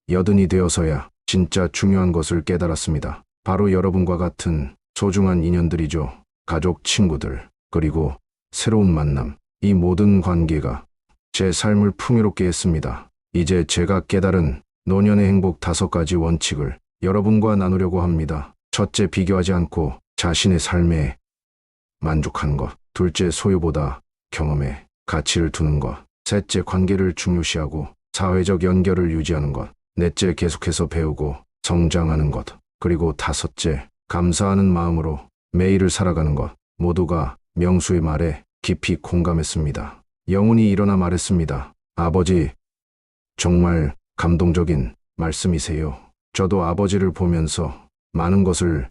Speaker 1: 80이 되어서야 진짜 중요한 것을 깨달았습니다. 바로 여러분과 같은 소중한 인연들이죠. 가족, 친구들, 그리고 새로운 만남. 이 모든 관계가 제 삶을 풍요롭게 했습니다. 이제 제가 깨달은 노년의 행복 5가지 원칙을 여러분과 나누려고 합니다. 첫째, 비교하지 않고 자신의 삶에 만족하는 것. 둘째, 소유보다 경험에 가치를 두는 것. 셋째, 관계를 중요시하고 사회적 연결을 유지하는 것. 넷째, 계속해서 배우고 성장하는 것. 그리고 다섯째, 감사하는 마음으로 매일을 살아가는 것. 모두가 명수의 말에 깊이 공감했습니다. 영훈이 일어나 말했습니다. 아버지, 정말 감동적인 말씀이세요. 저도 아버지를 보면서 많은 것을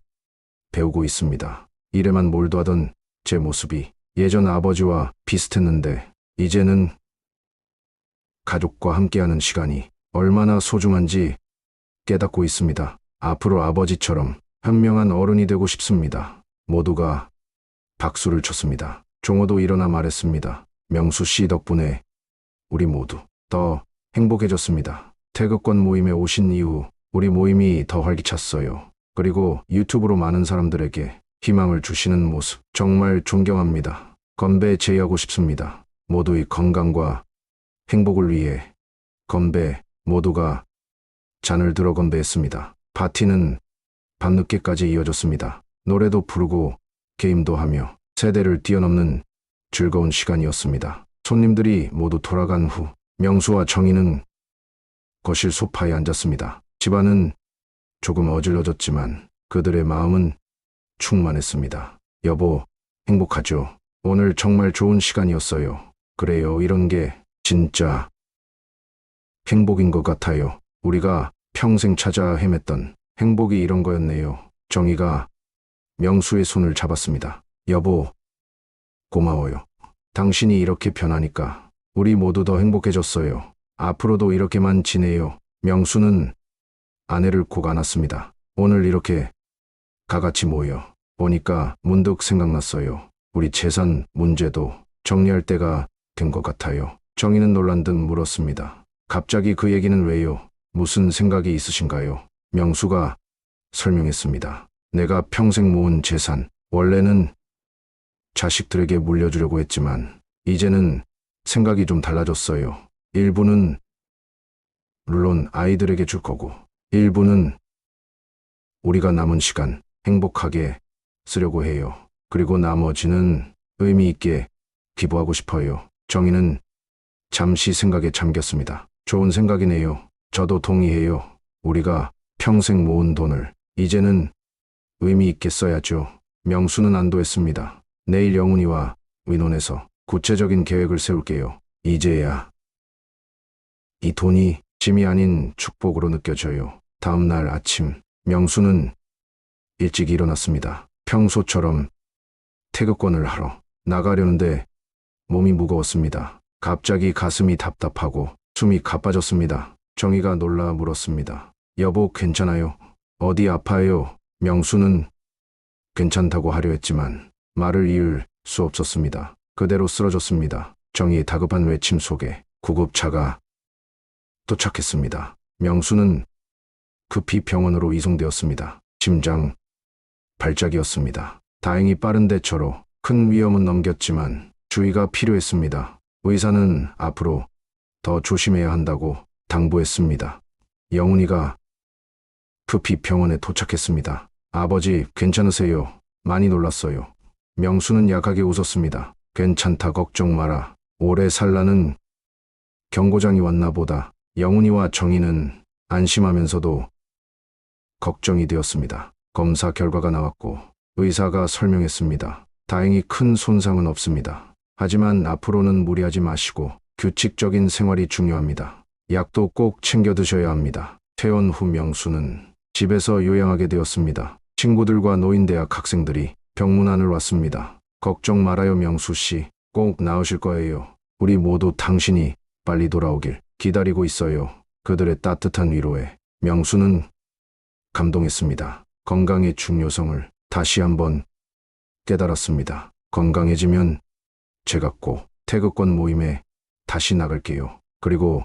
Speaker 1: 배우고 있습니다. 일에만 몰두하던 제 모습이 예전 아버지와 비슷했는데 이제는 가족과 함께하는 시간이 얼마나 소중한지 깨닫고 있습니다. 앞으로 아버지처럼 현명한 어른이 되고 싶습니다. 모두가 박수를 쳤습니다. 종호도 일어나 말했습니다. 명수 씨 덕분에 우리 모두 더 행복해졌습니다. 태극권 모임에 오신 이후 우리 모임이 더 활기찼어요. 그리고 유튜브로 많은 사람들에게 희망을 주시는 모습 정말 존경합니다. 건배 제의하고 싶습니다. 모두의 건강과 행복을 위해 건배. 모두가 잔을 들어 건배했습니다. 파티는 밤늦게까지 이어졌습니다. 노래도 부르고 게임도 하며 세대를 뛰어넘는 즐거운 시간이었습니다. 손님들이 모두 돌아간 후 명수와 정희는 거실 소파에 앉았습니다. 집안은 조금 어질러졌지만 그들의 마음은 충만했습니다. 여보, 행복하죠? 오늘 정말 좋은 시간이었어요. 그래요, 이런 게 진짜 행복인 것 같아요. 우리가 평생 찾아 헤맸던 행복이 이런 거였네요. 정희가 명수의 손을 잡았습니다. 여보, 고마워요. 당신이 이렇게 변하니까 우리 모두 더 행복해졌어요. 앞으로도 이렇게만 지내요. 명수는 아내를 꼭 안았습니다. 오늘 이렇게 다 같이 모여 보니까 문득 생각났어요. 우리 재산 문제도 정리할 때가 된 것 같아요. 정희는 놀란 듯 물었습니다. 갑자기 그 얘기는 왜요? 무슨 생각이 있으신가요? 명수가 설명했습니다. 내가 평생 모은 재산, 원래는 자식들에게 물려주려고 했지만 이제는 생각이 좀 달라졌어요. 일부는 물론 아이들에게 줄 거고 일부는 우리가 남은 시간 행복하게 쓰려고 해요. 그리고 나머지는 의미 있게 기부하고 싶어요. 정희는 잠시 생각에 잠겼습니다. 좋은 생각이네요. 저도 동의해요. 우리가 평생 모은 돈을 이제는 의미 있게 써야죠. 명수는 안도했습니다. 내일 영훈이와 의논해서 구체적인 계획을 세울게요. 이제야 이 돈이 짐이 아닌 축복으로 느껴져요. 다음 날 아침 명수는 일찍 일어났습니다. 평소처럼 태극권을 하러 나가려는데 몸이 무거웠습니다. 갑자기 가슴이 답답하고 숨이 가빠졌습니다. 정희가 놀라 물었습니다. 여보, 괜찮아요? 어디 아파요? 명수는 괜찮다고 하려 했지만 말을 이을 수 없었습니다. 그대로 쓰러졌습니다. 정희의 다급한 외침 속에 구급차가 도착했습니다. 명수는 급히 병원으로 이송되었습니다. 심장 발작이었습니다. 다행히 빠른 대처로 큰 위험은 넘겼지만 주의가 필요했습니다. 의사는 앞으로 더 조심해야 한다고 당부했습니다. 영훈이가 급히 병원에 도착했습니다. 아버지, 괜찮으세요? 많이 놀랐어요. 명수는 약하게 웃었습니다. 괜찮다, 걱정 마라. 오래 살라는 경고장이 왔나 보다. 영훈이와 정희는 안심하면서도 걱정이 되었습니다. 검사 결과가 나왔고 의사가 설명했습니다. 다행히 큰 손상은 없습니다. 하지만 앞으로는 무리하지 마시고 규칙적인 생활이 중요합니다. 약도 꼭 챙겨 드셔야 합니다. 퇴원 후 명수는 집에서 요양하게 되었습니다. 친구들과 노인대학 학생들이 병문안을 왔습니다. 걱정 말아요, 명수 씨. 꼭 나으실 거예요. 우리 모두 당신이 빨리 돌아오길 기다리고 있어요. 그들의 따뜻한 위로에 명수는 감동했습니다. 건강의 중요성을 다시 한번 깨달았습니다. 건강해지면 제가 꼭 태극권 모임에 다시 나갈게요. 그리고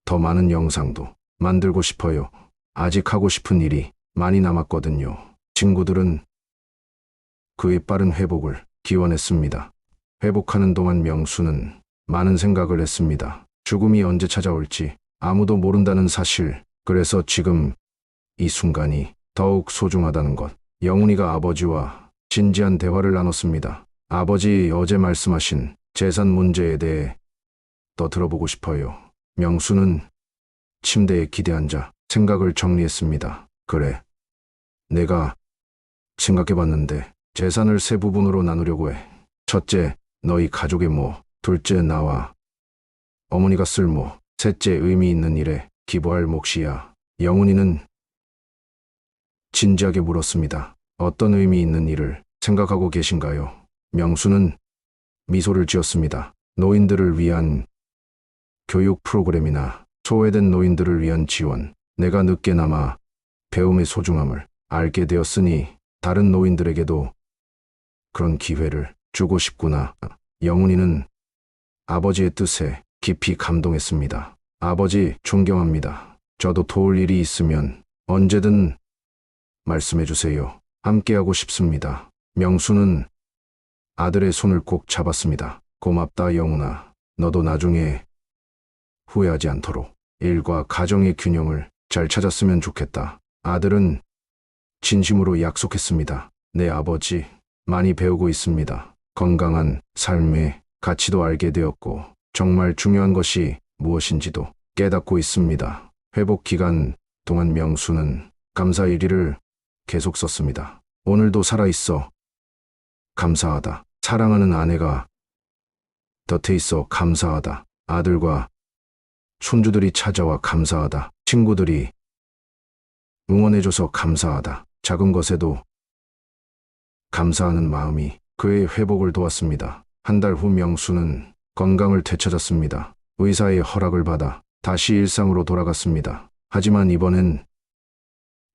Speaker 1: 더 많은 영상도 만들고 싶어요. 아직 하고 싶은 일이 많이 남았거든요. 친구들은 그의 빠른 회복을 기원했습니다. 회복하는 동안 명수는 많은 생각을 했습니다. 죽음이 언제 찾아올지 아무도 모른다는 사실, 그래서 지금 이 순간이 더욱 소중하다는 것, 영훈이가 아버지와 진지한 대화를 나눴습니다. 아버지 어제 말씀하신 재산 문제에 대해 더 들어보고 싶어요. 명수는 침대에 기대앉아 생각을 정리했습니다. 그래. 내가 생각해봤는데 재산을 세 부분으로 나누려고 해. 첫째, 너희 가족의 모. 둘째, 나와 어머니가 쓸 모. 셋째, 의미 있는 일에 기부할 몫이야. 영훈이는 진지하게 물었습니다. 어떤 의미 있는 일을 생각하고 계신가요? 명수는 미소를 지었습니다. 노인들을 위한 교육 프로그램이나 소외된 노인들을 위한 지원. 내가 늦게나마 배움의 소중함을 알게 되었으니 다른 노인들에게도 그런 기회를 주고 싶구나. 영훈이는 아버지의 뜻에 깊이 감동했습니다. 아버지 존경합니다. 저도 도울 일이 있으면 언제든 말씀해 주세요. 함께하고 싶습니다. 명수는 아들의 손을 꼭 잡았습니다. 고맙다, 영훈아. 너도 나중에 후회하지 않도록 일과 가정의 균형을 잘 찾았으면 좋겠다. 아들은 진심으로 약속했습니다. 네, 아버지. 많이 배우고 있습니다. 건강한 삶의 가치도 알게 되었고 정말 중요한 것이 무엇인지도 깨닫고 있습니다. 회복 기간 동안 명수는 감사 일기를 계속 썼습니다. 오늘도 살아있어 감사하다. 사랑하는 아내가 곁에 있어 감사하다. 아들과 손주들이 찾아와 감사하다. 친구들이 응원해줘서 감사하다. 작은 것에도 감사하는 마음이 그의 회복을 도왔습니다. 한 달 후 명수는 건강을 되찾았습니다. 의사의 허락을 받아 다시 일상으로 돌아갔습니다. 하지만 이번엔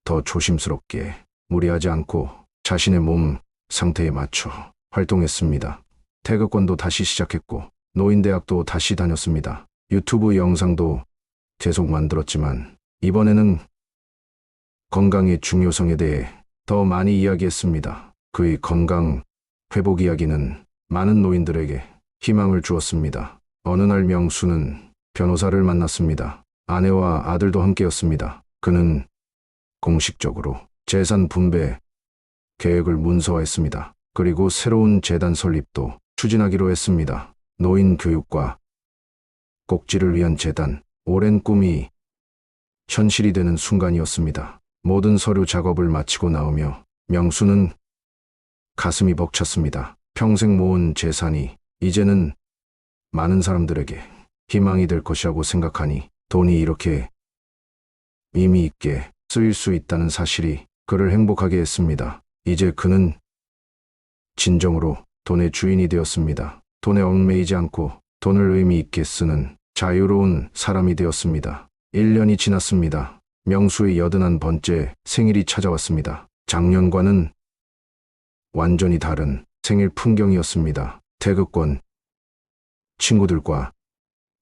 Speaker 1: 더 조심스럽게, 무리하지 않고 자신의 몸 상태에 맞춰 활동했습니다. 태극권도 다시 시작했고 노인대학도 다시 다녔습니다. 유튜브 영상도 계속 만들었지만 이번에는 건강의 중요성에 대해 더 많이 이야기했습니다. 그의 건강 회복 이야기는 많은 노인들에게 희망을 주었습니다. 어느 날 명수는 변호사를 만났습니다. 아내와 아들도 함께였습니다. 그는 공식적으로 재산 분배 계획을 문서화했습니다. 그리고 새로운 재단 설립도 추진하기로 했습니다. 노인 교육과 꼭지를 위한 재단, 오랜 꿈이 현실이 되는 순간이었습니다. 모든 서류 작업을 마치고 나오며 명수는 가슴이 벅찼습니다. 평생 모은 재산이 이제는 많은 사람들에게 희망이 될 것이라고 생각하니 돈이 이렇게 의미 있게 쓰일 수 있다는 사실이 그를 행복하게 했습니다. 이제 그는 진정으로 돈의 주인이 되었습니다. 돈에 얽매이지 않고 돈을 의미 있게 쓰는 자유로운 사람이 되었습니다. 1년이 지났습니다. 명수의 81번째 생일이 찾아왔습니다. 작년과는 완전히 다른 생일 풍경이었습니다. 태극권 친구들과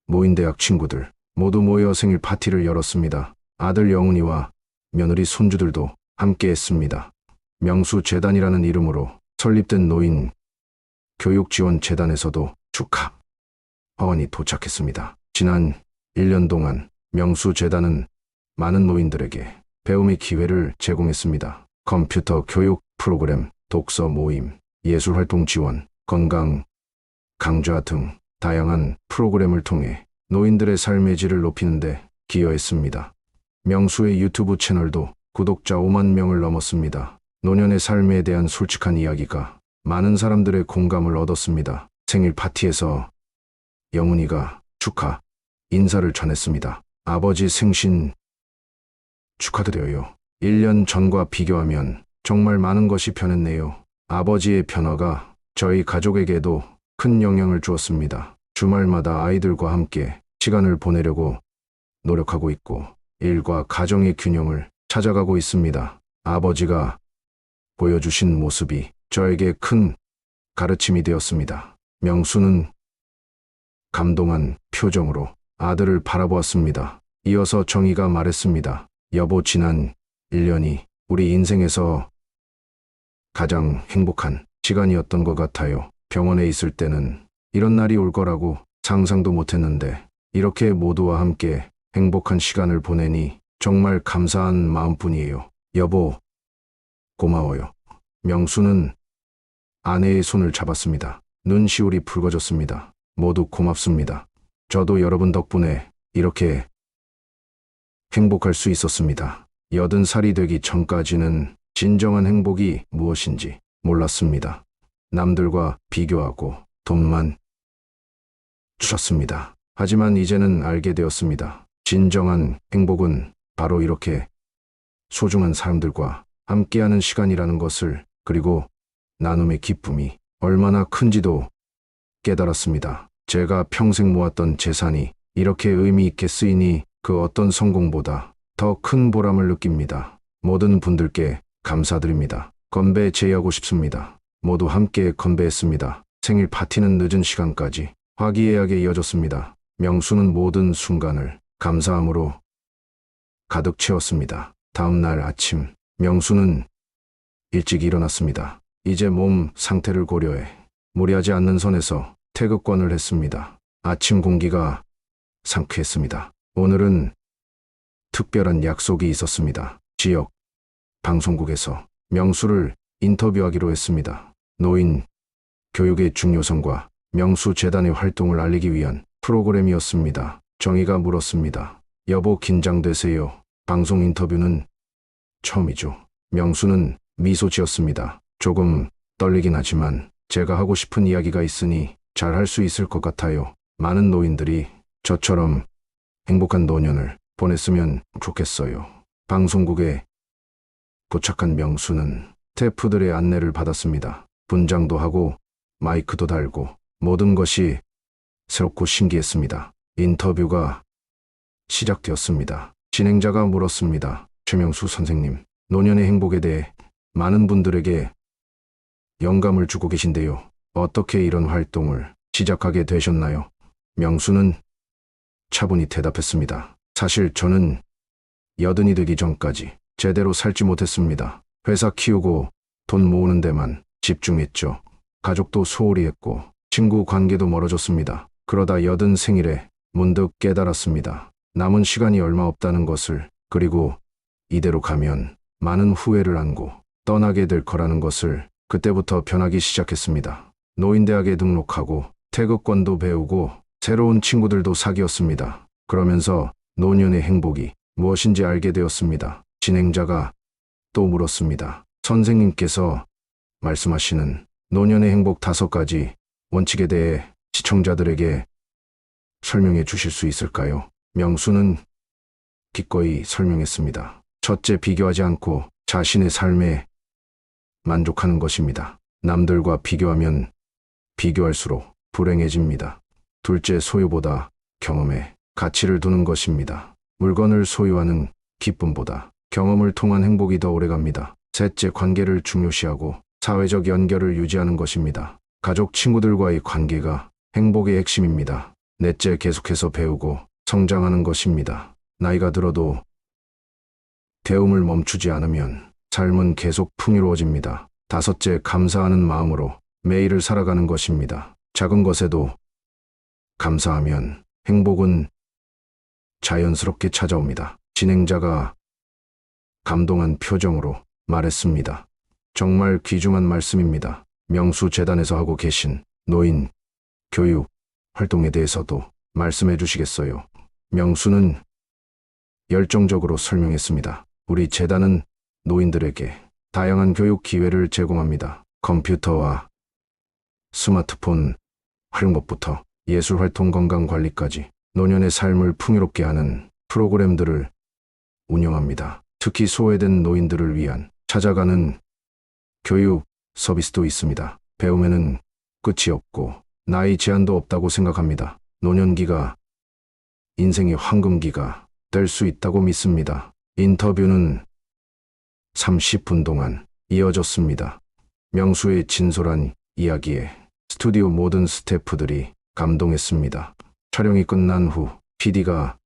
Speaker 1: 모인대학 친구들 모두 모여 생일 파티를 열었습니다. 아들 영훈이와 며느리 손주들도 함께했습니다. 명수 재단이라는 이름으로 설립된 노인 교육지원재단에서도 축하 화환이 도착했습니다. 지난 1년 동안 명수 재단은 많은 노인들에게 배움의 기회를 제공했습니다. 컴퓨터 교육 프로그램, 독서 모임, 예술활동 지원, 건강 강좌 등 다양한 프로그램을 통해 노인들의 삶의 질을 높이는 데 기여했습니다. 명수의 유튜브 채널도 구독자 5만 명을 넘었습니다. 노년의 삶에 대한 솔직한 이야기가 많은 사람들의 공감을 얻었습니다. 생일 파티에서 영훈이가 축하 인사를 전했습니다. 아버지 생신 축하드려요. 1년 전과 비교하면 정말 많은 것이 변했네요. 아버지의 변화가 저희 가족에게도 큰 영향을 주었습니다. 주말마다 아이들과 함께 시간을 보내려고 노력하고 있고 일과 가정의 균형을 찾아가고 있습니다. 아버지가 보여주신 모습이 저에게 큰 가르침이 되었습니다. 명수는 감동한 표정으로 아들을 바라보았습니다. 이어서 정희가 말했습니다. 여보, 지난 1년이 우리 인생에서 가장 행복한 시간이었던 것 같아요. 병원에 있을 때는 이런 날이 올 거라고 상상도 못했는데 이렇게 모두와 함께 행복한 시간을 보내니 정말 감사한 마음뿐이에요. 여보, 고마워요. 명수는 아내의 손을 잡았습니다. 눈시울이 붉어졌습니다. 모두 고맙습니다. 저도 여러분 덕분에 이렇게 행복할 수 있었습니다. 80살이 되기 전까지는 진정한 행복이 무엇인지 몰랐습니다. 남들과 비교하고 돈만 주셨습니다. 하지만 이제는 알게 되었습니다. 진정한 행복은 바로 이렇게 소중한 사람들과 함께하는 시간이라는 것을, 그리고 나눔의 기쁨이 얼마나 큰지도 깨달았습니다. 제가 평생 모았던 재산이 이렇게 의미 있게 쓰이니 그 어떤 성공보다 더 큰 보람을 느낍니다. 모든 분들께 감사드립니다. 건배 제의하고 싶습니다. 모두 함께 건배했습니다. 생일 파티는 늦은 시간까지 화기애애하게 이어졌습니다. 명수는 모든 순간을 감사함으로 가득 채웠습니다. 다음 날 아침, 명수는 일찍 일어났습니다. 이제 몸 상태를 고려해 무리하지 않는 선에서 태극권을 했습니다. 아침 공기가 상쾌했습니다. 오늘은 특별한 약속이 있었습니다. 지역 방송국에서 명수를 인터뷰하기로 했습니다. 노인 교육의 중요성과 명수 재단의 활동을 알리기 위한 프로그램이었습니다. 정희가 물었습니다. 여보, 긴장되세요? 방송 인터뷰는 처음이죠. 명수는 미소 지었습니다. 조금 떨리긴 하지만 제가 하고 싶은 이야기가 있으니 잘 할 수 있을 것 같아요. 많은 노인들이 저처럼 행복한 노년을 보냈으면 좋겠어요. 방송국에 도착한 명수는 스태프들의 안내를 받았습니다. 분장도 하고 마이크도 달고 모든 것이 새롭고 신기했습니다. 인터뷰가 시작되었습니다. 진행자가 물었습니다. 최명수 선생님, 노년의 행복에 대해 많은 분들에게 영감을 주고 계신데요. 어떻게 이런 활동을 시작하게 되셨나요? 명수는 차분히 대답했습니다. 사실 저는 80이 되기 전까지 제대로 살지 못했습니다. 회사 키우고 돈 모으는 데만 집중했죠. 가족도 소홀히 했고 친구 관계도 멀어졌습니다. 그러다 80 생일에 문득 깨달았습니다. 남은 시간이 얼마 없다는 것을, 그리고 이대로 가면 많은 후회를 안고 떠나게 될 거라는 것을. 그때부터 변하기 시작했습니다. 노인대학에 등록하고 태극권도 배우고 새로운 친구들도 사귀었습니다. 그러면서 노년의 행복이 무엇인지 알게 되었습니다. 진행자가 또 물었습니다. 선생님께서 말씀하시는 노년의 행복 5가지 원칙에 대해 시청자들에게 설명해 주실 수 있을까요? 명수는 기꺼이 설명했습니다. 첫째, 비교하지 않고 자신의 삶에 만족하는 것입니다. 남들과 비교하면 비교할수록 불행해집니다. 둘째, 소유보다 경험에 가치를 두는 것입니다. 물건을 소유하는 기쁨보다 경험을 통한 행복이 더 오래갑니다. 셋째, 관계를 중요시하고 사회적 연결을 유지하는 것입니다. 가족, 친구들과의 관계가 행복의 핵심입니다. 넷째, 계속해서 배우고 성장하는 것입니다. 나이가 들어도 배움을 멈추지 않으면 삶은 계속 풍요로워집니다. 다섯째, 감사하는 마음으로 매일을 살아가는 것입니다. 작은 것에도 감사하면 행복은 자연스럽게 찾아옵니다. 진행자가 감동한 표정으로 말했습니다. 정말 귀중한 말씀입니다. 명수 재단에서 하고 계신 노인 교육 활동에 대해서도 말씀해 주시겠어요? 명수는 열정적으로 설명했습니다. 우리 재단은 노인들에게 다양한 교육 기회를 제공합니다. 컴퓨터와 스마트폰 활용법부터 예술활동, 건강관리까지 노년의 삶을 풍요롭게 하는 프로그램들을 운영합니다. 특히 소외된 노인들을 위한 찾아가는 교육 서비스도 있습니다. 배움에는 끝이 없고 나이 제한도 없다고 생각합니다. 노년기가 인생의 황금기가 될 수 있다고 믿습니다. 인터뷰는 30분 동안 이어졌습니다. 명수의 진솔한 이야기에 스튜디오 모든 스태프들이 감동했습니다. 촬영이 끝난 후 PD가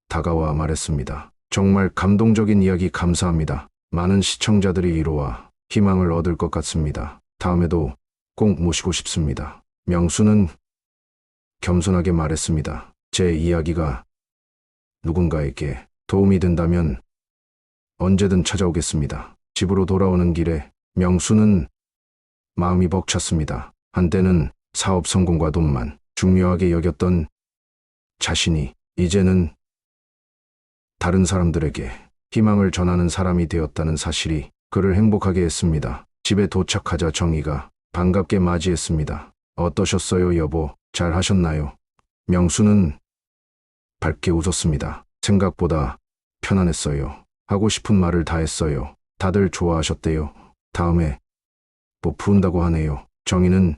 Speaker 1: 다가와 말했습니다. 정말 감동적인 이야기 감사합니다. 많은 시청자들이 위로와 희망을 얻을 것 같습니다. 다음에도 꼭 모시고 싶습니다. 명수는 겸손하게 말했습니다. 제 이야기가 누군가에게 도움이 된다면 언제든 찾아오겠습니다. 집으로 돌아오는 길에 명수는 마음이 벅찼습니다. 한때는 사업 성공과 돈만 중요하게 여겼던 자신이 이제는 다른 사람들에게 희망을 전하는 사람이 되었다는 사실이 그를 행복하게 했습니다. 집에 도착하자 정희가 반갑게 맞이했습니다. 어떠셨어요, 여보? 잘 하셨나요? 명수는 밝게 웃었습니다. 생각보다 편안했어요. 하고 싶은 말을 다 했어요. 다들 좋아하셨대요. 다음에 뭐 부은다고 하네요. 정희는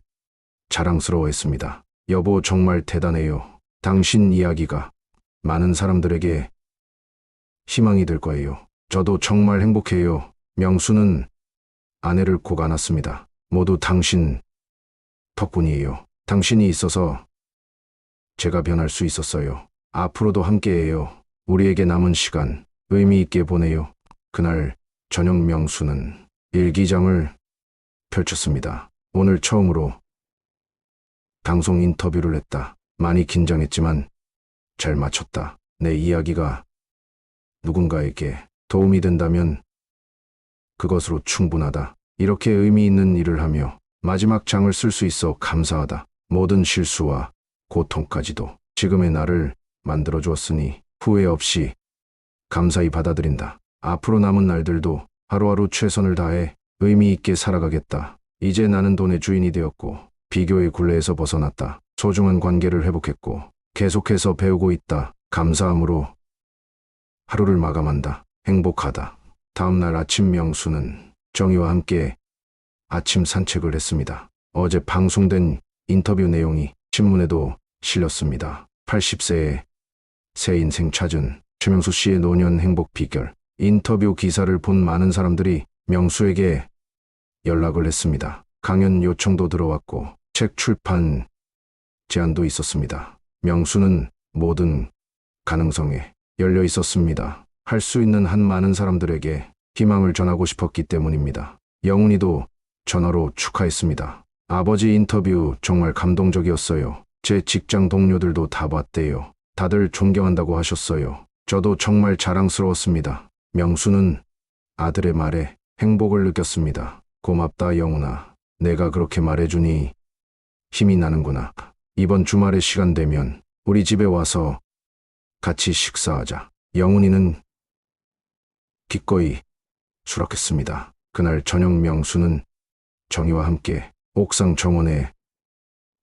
Speaker 1: 자랑스러워했습니다. 여보 정말 대단해요. 당신 이야기가 많은 사람들에게 희망이 될 거예요. 저도 정말 행복해요. 명수는 아내를 꼭 안았습니다. 모두 당신 덕분이에요. 당신이 있어서 제가 변할 수 있었어요. 앞으로도 함께해요. 우리에게 남은 시간 의미 있게 보내요. 그날 저녁 명수는 일기장을 펼쳤습니다. 오늘 처음으로 방송 인터뷰를 했다. 많이 긴장했지만 잘 마쳤다. 내 이야기가 누군가에게 도움이 된다면 그것으로 충분하다. 이렇게 의미 있는 일을 하며 마지막 장을 쓸 수 있어 감사하다. 모든 실수와 고통까지도 지금의 나를 만들어 주었으니 후회 없이 감사히 받아들인다. 앞으로 남은 날들도 하루하루 최선을 다해 의미 있게 살아가겠다. 이제 나는 돈의 주인이 되었고 비교의 굴레에서 벗어났다. 소중한 관계를 회복했고 계속해서 배우고 있다. 감사함으로 하루를 마감한다. 행복하다. 다음 날 아침 명수는 정희와 함께 아침 산책을 했습니다. 어제 방송된 인터뷰 내용이 신문에도 실렸습니다. 80세에 새 인생 찾은 최명수 씨의 노년 행복 비결. 인터뷰 기사를 본 많은 사람들이 명수에게 연락을 했습니다. 강연 요청도 들어왔고 책 출판 제안도 있었습니다. 명수는 모든 가능성에 열려 있었습니다. 할 수 있는 한 많은 사람들에게 희망을 전하고 싶었기 때문입니다. 영훈이도 전화로 축하했습니다. 아버지 인터뷰 정말 감동적이었어요. 제 직장 동료들도 다 봤대요. 다들 존경한다고 하셨어요. 저도 정말 자랑스러웠습니다. 명수는 아들의 말에 행복을 느꼈습니다. 고맙다 영훈아. 내가 그렇게 말해주니 힘이 나는구나. 이번 주말에 시간 되면 우리 집에 와서 같이 식사하자. 영훈이는 기꺼이 수락했습니다. 그날 저녁 명수는 정희와 함께 옥상 정원에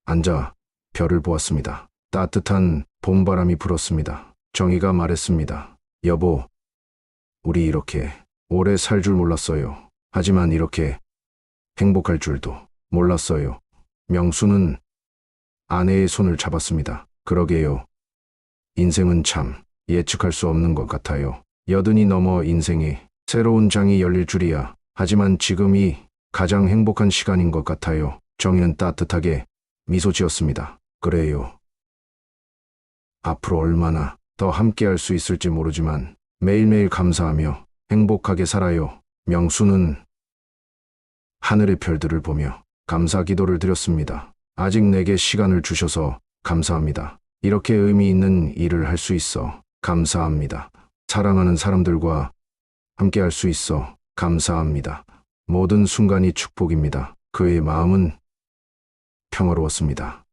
Speaker 1: 앉아 별을 보았습니다. 따뜻한 봄바람이 불었습니다. 정희가 말했습니다. 여보, 우리 이렇게 오래 살 줄 몰랐어요. 하지만 이렇게 행복할 줄도 몰랐어요. 명수는 아내의 손을 잡았습니다. 그러게요. 인생은 참 예측할 수 없는 것 같아요. 80이 넘어 인생에 새로운 장이 열릴 줄이야. 하지만 지금이 가장 행복한 시간인 것 같아요. 정희는 따뜻하게 미소 지었습니다. 그래요. 앞으로 얼마나 더 함께할 수 있을지 모르지만 매일매일 감사하며 행복하게 살아요. 명수는 하늘의 별들을 보며 감사 기도를 드렸습니다. 아직 내게 시간을 주셔서 감사합니다. 이렇게 의미 있는 일을 할 수 있어 감사합니다. 사랑하는 사람들과 함께할 수 있어 감사합니다. 모든 순간이 축복입니다. 그의 마음은 평화로웠습니다.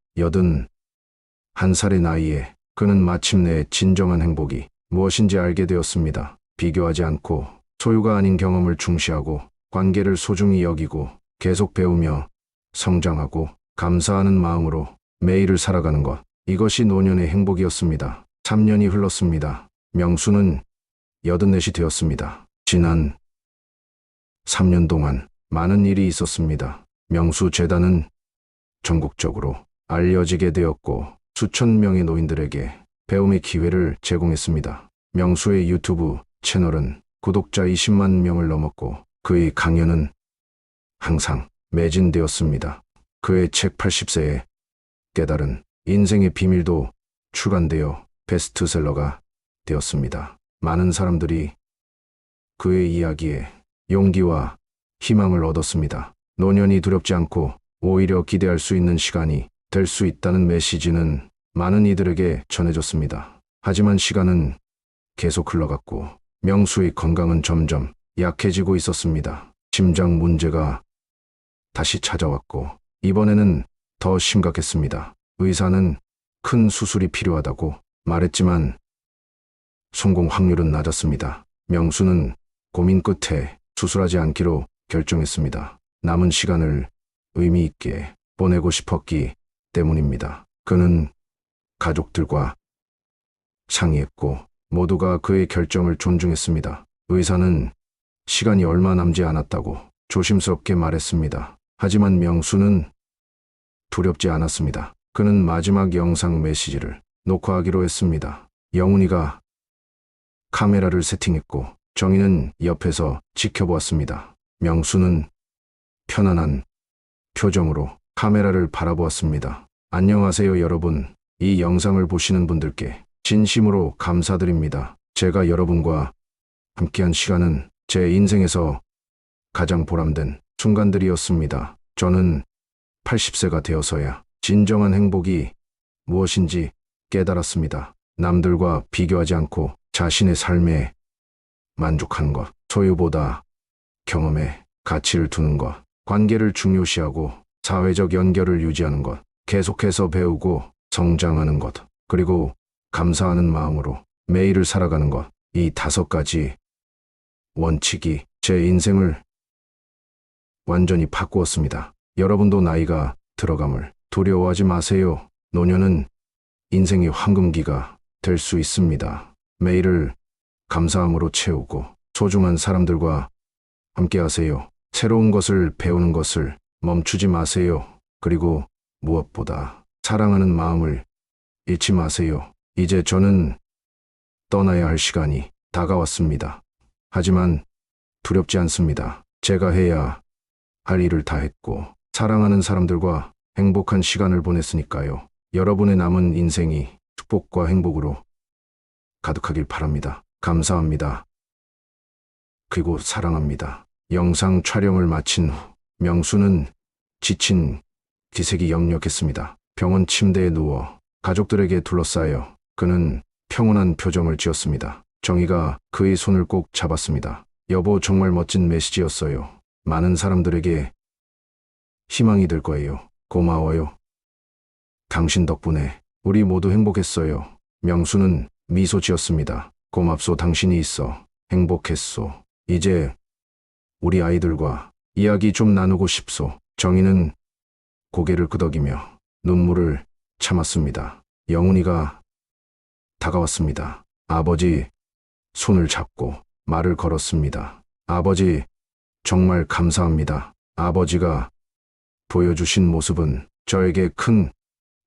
Speaker 1: 81살의 나이에 그는 마침내 진정한 행복이 무엇인지 알게 되었습니다. 비교하지 않고 소유가 아닌 경험을 중시하고 관계를 소중히 여기고 계속 배우며 성장하고 감사하는 마음으로 매일을 살아가는 것. 이것이 노년의 행복이었습니다. 3년이 흘렀습니다. 명수는 84이 되었습니다. 지난 3년 동안 많은 일이 있었습니다. 명수 재단은 전국적으로 알려지게 되었고 수천 명의 노인들에게 배움의 기회를 제공했습니다. 명수의 유튜브 채널은 구독자 20만 명을 넘었고 그의 강연은 항상 매진되었습니다. 그의 책 80세에 깨달은 인생의 비밀도 출간되어 베스트셀러가 되었습니다. 많은 사람들이 그의 이야기에 용기와 희망을 얻었습니다. 노년이 두렵지 않고 오히려 기대할 수 있는 시간이 될 수 있다는 메시지는 많은 이들에게 전해졌습니다. 하지만 시간은 계속 흘러갔고 명수의 건강은 점점 약해지고 있었습니다. 심장 문제가 다시 찾아왔고 이번에는 더 심각했습니다. 의사는 큰 수술이 필요하다고 말했지만 성공 확률은 낮았습니다. 명수는 고민 끝에 수술하지 않기로 결정했습니다. 남은 시간을 의미 있게 보내고 싶었기 때문입니다. 그는 가족들과 상의했고 모두가 그의 결정을 존중했습니다. 의사는 시간이 얼마 남지 않았다고 조심스럽게 말했습니다. 하지만 명수는 두렵지 않았습니다. 그는 마지막 영상 메시지를 녹화하기로 했습니다. 영훈이가 카메라를 세팅했고 정희는 옆에서 지켜보았습니다. 명수는 편안한 표정으로 카메라를 바라보았습니다. 안녕하세요 여러분. 이 영상을 보시는 분들께 진심으로 감사드립니다. 제가 여러분과 함께한 시간은 제 인생에서 가장 보람된 순간들이었습니다. 저는 80세가 되어서야 진정한 행복이 무엇인지 깨달았습니다. 남들과 비교하지 않고 자신의 삶에 만족하는 것, 소유보다 경험에 가치를 두는 것, 관계를 중요시하고 사회적 연결을 유지하는 것, 계속해서 배우고 성장하는 것, 그리고 감사하는 마음으로 매일을 살아가는 것, 이 5가지 원칙이 제 인생을 완전히 바꾸었습니다. 여러분도 나이가 들어감을 두려워하지 마세요. 노년은 인생의 황금기가 될 수 있습니다. 매일을 감사함으로 채우고 소중한 사람들과 함께하세요. 새로운 것을 배우는 것을 멈추지 마세요. 그리고 무엇보다 사랑하는 마음을 잃지 마세요. 이제 저는 떠나야 할 시간이 다가왔습니다. 하지만 두렵지 않습니다. 제가 해야 할 일을 다 했고 사랑하는 사람들과 행복한 시간을 보냈으니까요. 여러분의 남은 인생이 축복과 행복으로 가득하길 바랍니다. 감사합니다. 그리고 사랑합니다. 영상 촬영을 마친 후 명수는 지친 기색이 역력했습니다. 병원 침대에 누워 가족들에게 둘러싸여 그는 평온한 표정을 지었습니다. 정희가 그의 손을 꼭 잡았습니다. 여보, 정말 멋진 메시지였어요. 많은 사람들에게 희망이 될 거예요. 고마워요. 당신 덕분에 우리 모두 행복했어요. 명수는 미소 지었습니다. 고맙소. 당신이 있어 행복했소. 이제 우리 아이들과 이야기 좀 나누고 싶소. 정희는 고개를 끄덕이며 눈물을 참았습니다. 영훈이가 다가왔습니다. 아버지 손을 잡고 말을 걸었습니다. 아버지, 정말 감사합니다. 아버지가 보여주신 모습은 저에게 큰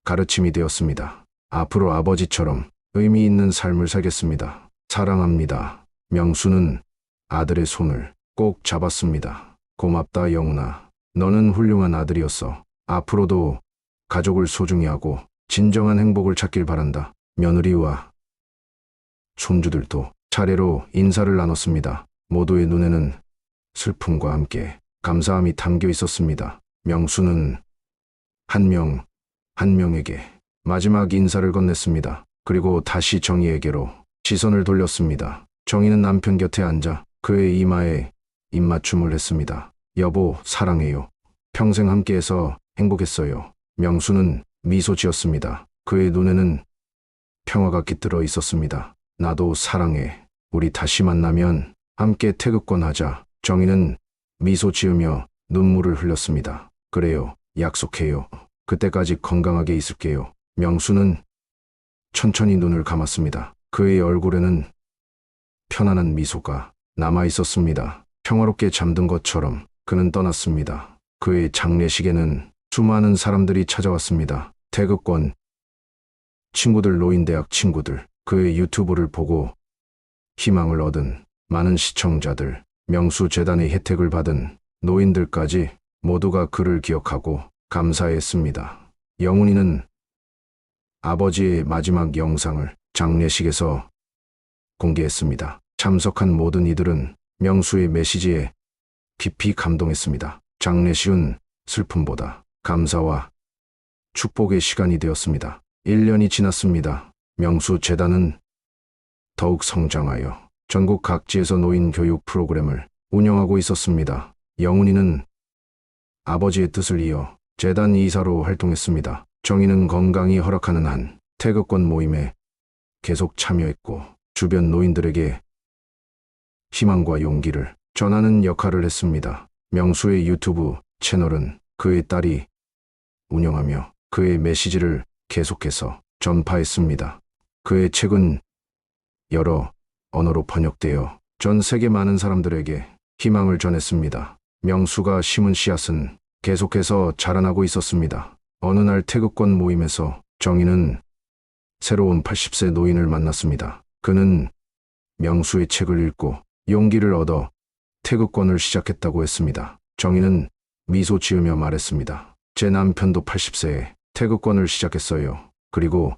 Speaker 1: 가르침이 되었습니다. 앞으로 아버지처럼 의미 있는 삶을 살겠습니다. 사랑합니다. 명수는 아들의 손을 꼭 잡았습니다. 고맙다, 영훈아. 너는 훌륭한 아들이었어. 앞으로도 가족을 소중히 하고 진정한 행복을 찾길 바란다. 며느리와 손주들도 차례로 인사를 나눴습니다. 모두의 눈에는 슬픔과 함께 감사함이 담겨 있었습니다. 명수는 한 명 한 명에게 마지막 인사를 건넸습니다. 그리고 다시 정희에게로 시선을 돌렸습니다. 정희는 남편 곁에 앉아 그의 이마에 입맞춤을 했습니다. 여보, 사랑해요. 평생 함께해서 행복했어요. 명수는 미소 지었습니다. 그의 눈에는 평화가 깃들어 있었습니다. 나도 사랑해. 우리 다시 만나면 함께 태극권 하자. 정희는 미소 지으며 눈물을 흘렸습니다. 그래요. 약속해요. 그때까지 건강하게 있을게요. 명수는 천천히 눈을 감았습니다. 그의 얼굴에는 편안한 미소가 남아 있었습니다. 평화롭게 잠든 것처럼 그는 떠났습니다. 그의 장례식에는 수많은 사람들이 찾아왔습니다. 태극권 친구들, 노인대학 친구들, 그의 유튜브를 보고 희망을 얻은 많은 시청자들, 명수재단의 혜택을 받은 노인들까지 모두가 그를 기억하고 감사했습니다. 영훈이는 아버지의 마지막 영상을 장례식에서 공개했습니다. 참석한 모든 이들은 명수의 메시지에 깊이 감동했습니다. 장례식은 슬픔보다 감사와 축복의 시간이 되었습니다. 1년이 지났습니다. 명수재단은 더욱 성장하여 전국 각지에서 노인 교육 프로그램을 운영하고 있었습니다. 영훈이는 아버지의 뜻을 이어 재단 이사로 활동했습니다. 정의는 건강이 허락하는 한 태극권 모임에 계속 참여했고 주변 노인들에게 희망과 용기를 전하는 역할을 했습니다. 명수의 유튜브 채널은 그의 딸이 운영하며 그의 메시지를 계속해서 전파했습니다. 그의 책은 여러 언어로 번역되어 전 세계 많은 사람들에게 희망을 전했습니다. 명수가 심은 씨앗은 계속해서 자라나고 있었습니다. 어느 날 태극권 모임에서 정의는 새로운 80세 노인을 만났습니다. 그는 명수의 책을 읽고 용기를 얻어 태극권을 시작했다고 했습니다. 정의는 미소 지으며 말했습니다. 제 남편도 80세에 태극권을 시작했어요. 그리고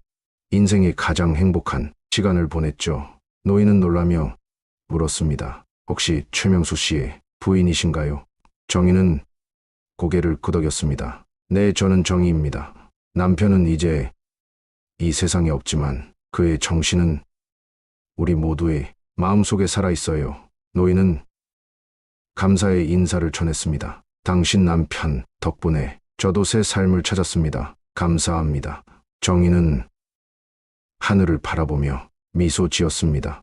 Speaker 1: 인생의 가장 행복한 시간을 보냈죠. 노인은 놀라며 물었습니다. 혹시 최명수 씨의 부인이신가요? 정의는 고개를 끄덕였습니다. 네, 저는 정의입니다. 남편은 이제 이 세상에 없지만 그의 정신은 우리 모두의 마음속에 살아있어요. 노인은 감사의 인사를 전했습니다. 당신 남편 덕분에 저도 새 삶을 찾았습니다. 감사합니다. 정의는 하늘을 바라보며 미소 지었습니다.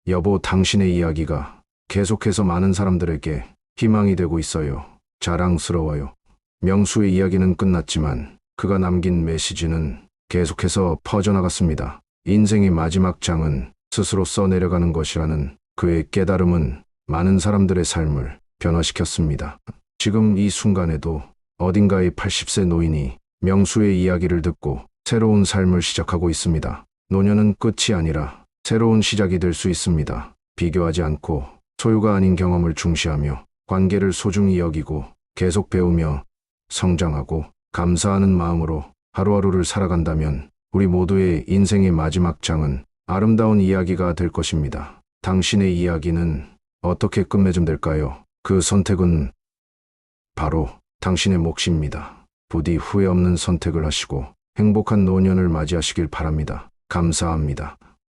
Speaker 1: 여보, 당신의 이야기가 계속해서 많은 사람들에게 희망이 되고 있어요. 자랑스러워요. 명수의 이야기는 끝났지만 그가 남긴 메시지는 계속해서 퍼져나갔습니다. 인생의 마지막 장은 스스로 써내려가는 것이라는 그의 깨달음은 많은 사람들의 삶을 변화시켰습니다. 지금 이 순간에도 어딘가의 80세 노인이 명수의 이야기를 듣고 새로운 삶을 시작하고 있습니다. 노년은 끝이 아니라 새로운 시작이 될 수 있습니다. 비교하지 않고 소유가 아닌 경험을 중시하며 관계를 소중히 여기고 계속 배우며 성장하고 감사하는 마음으로 하루하루를 살아간다면 우리 모두의 인생의 마지막 장은 아름다운 이야기가 될 것입니다. 당신의 이야기는 어떻게 끝맺음될까요? 그 선택은 바로 당신의 몫입니다. 부디 후회 없는 선택을 하시고 행복한 노년을 맞이하시길 바랍니다. 감사합니다.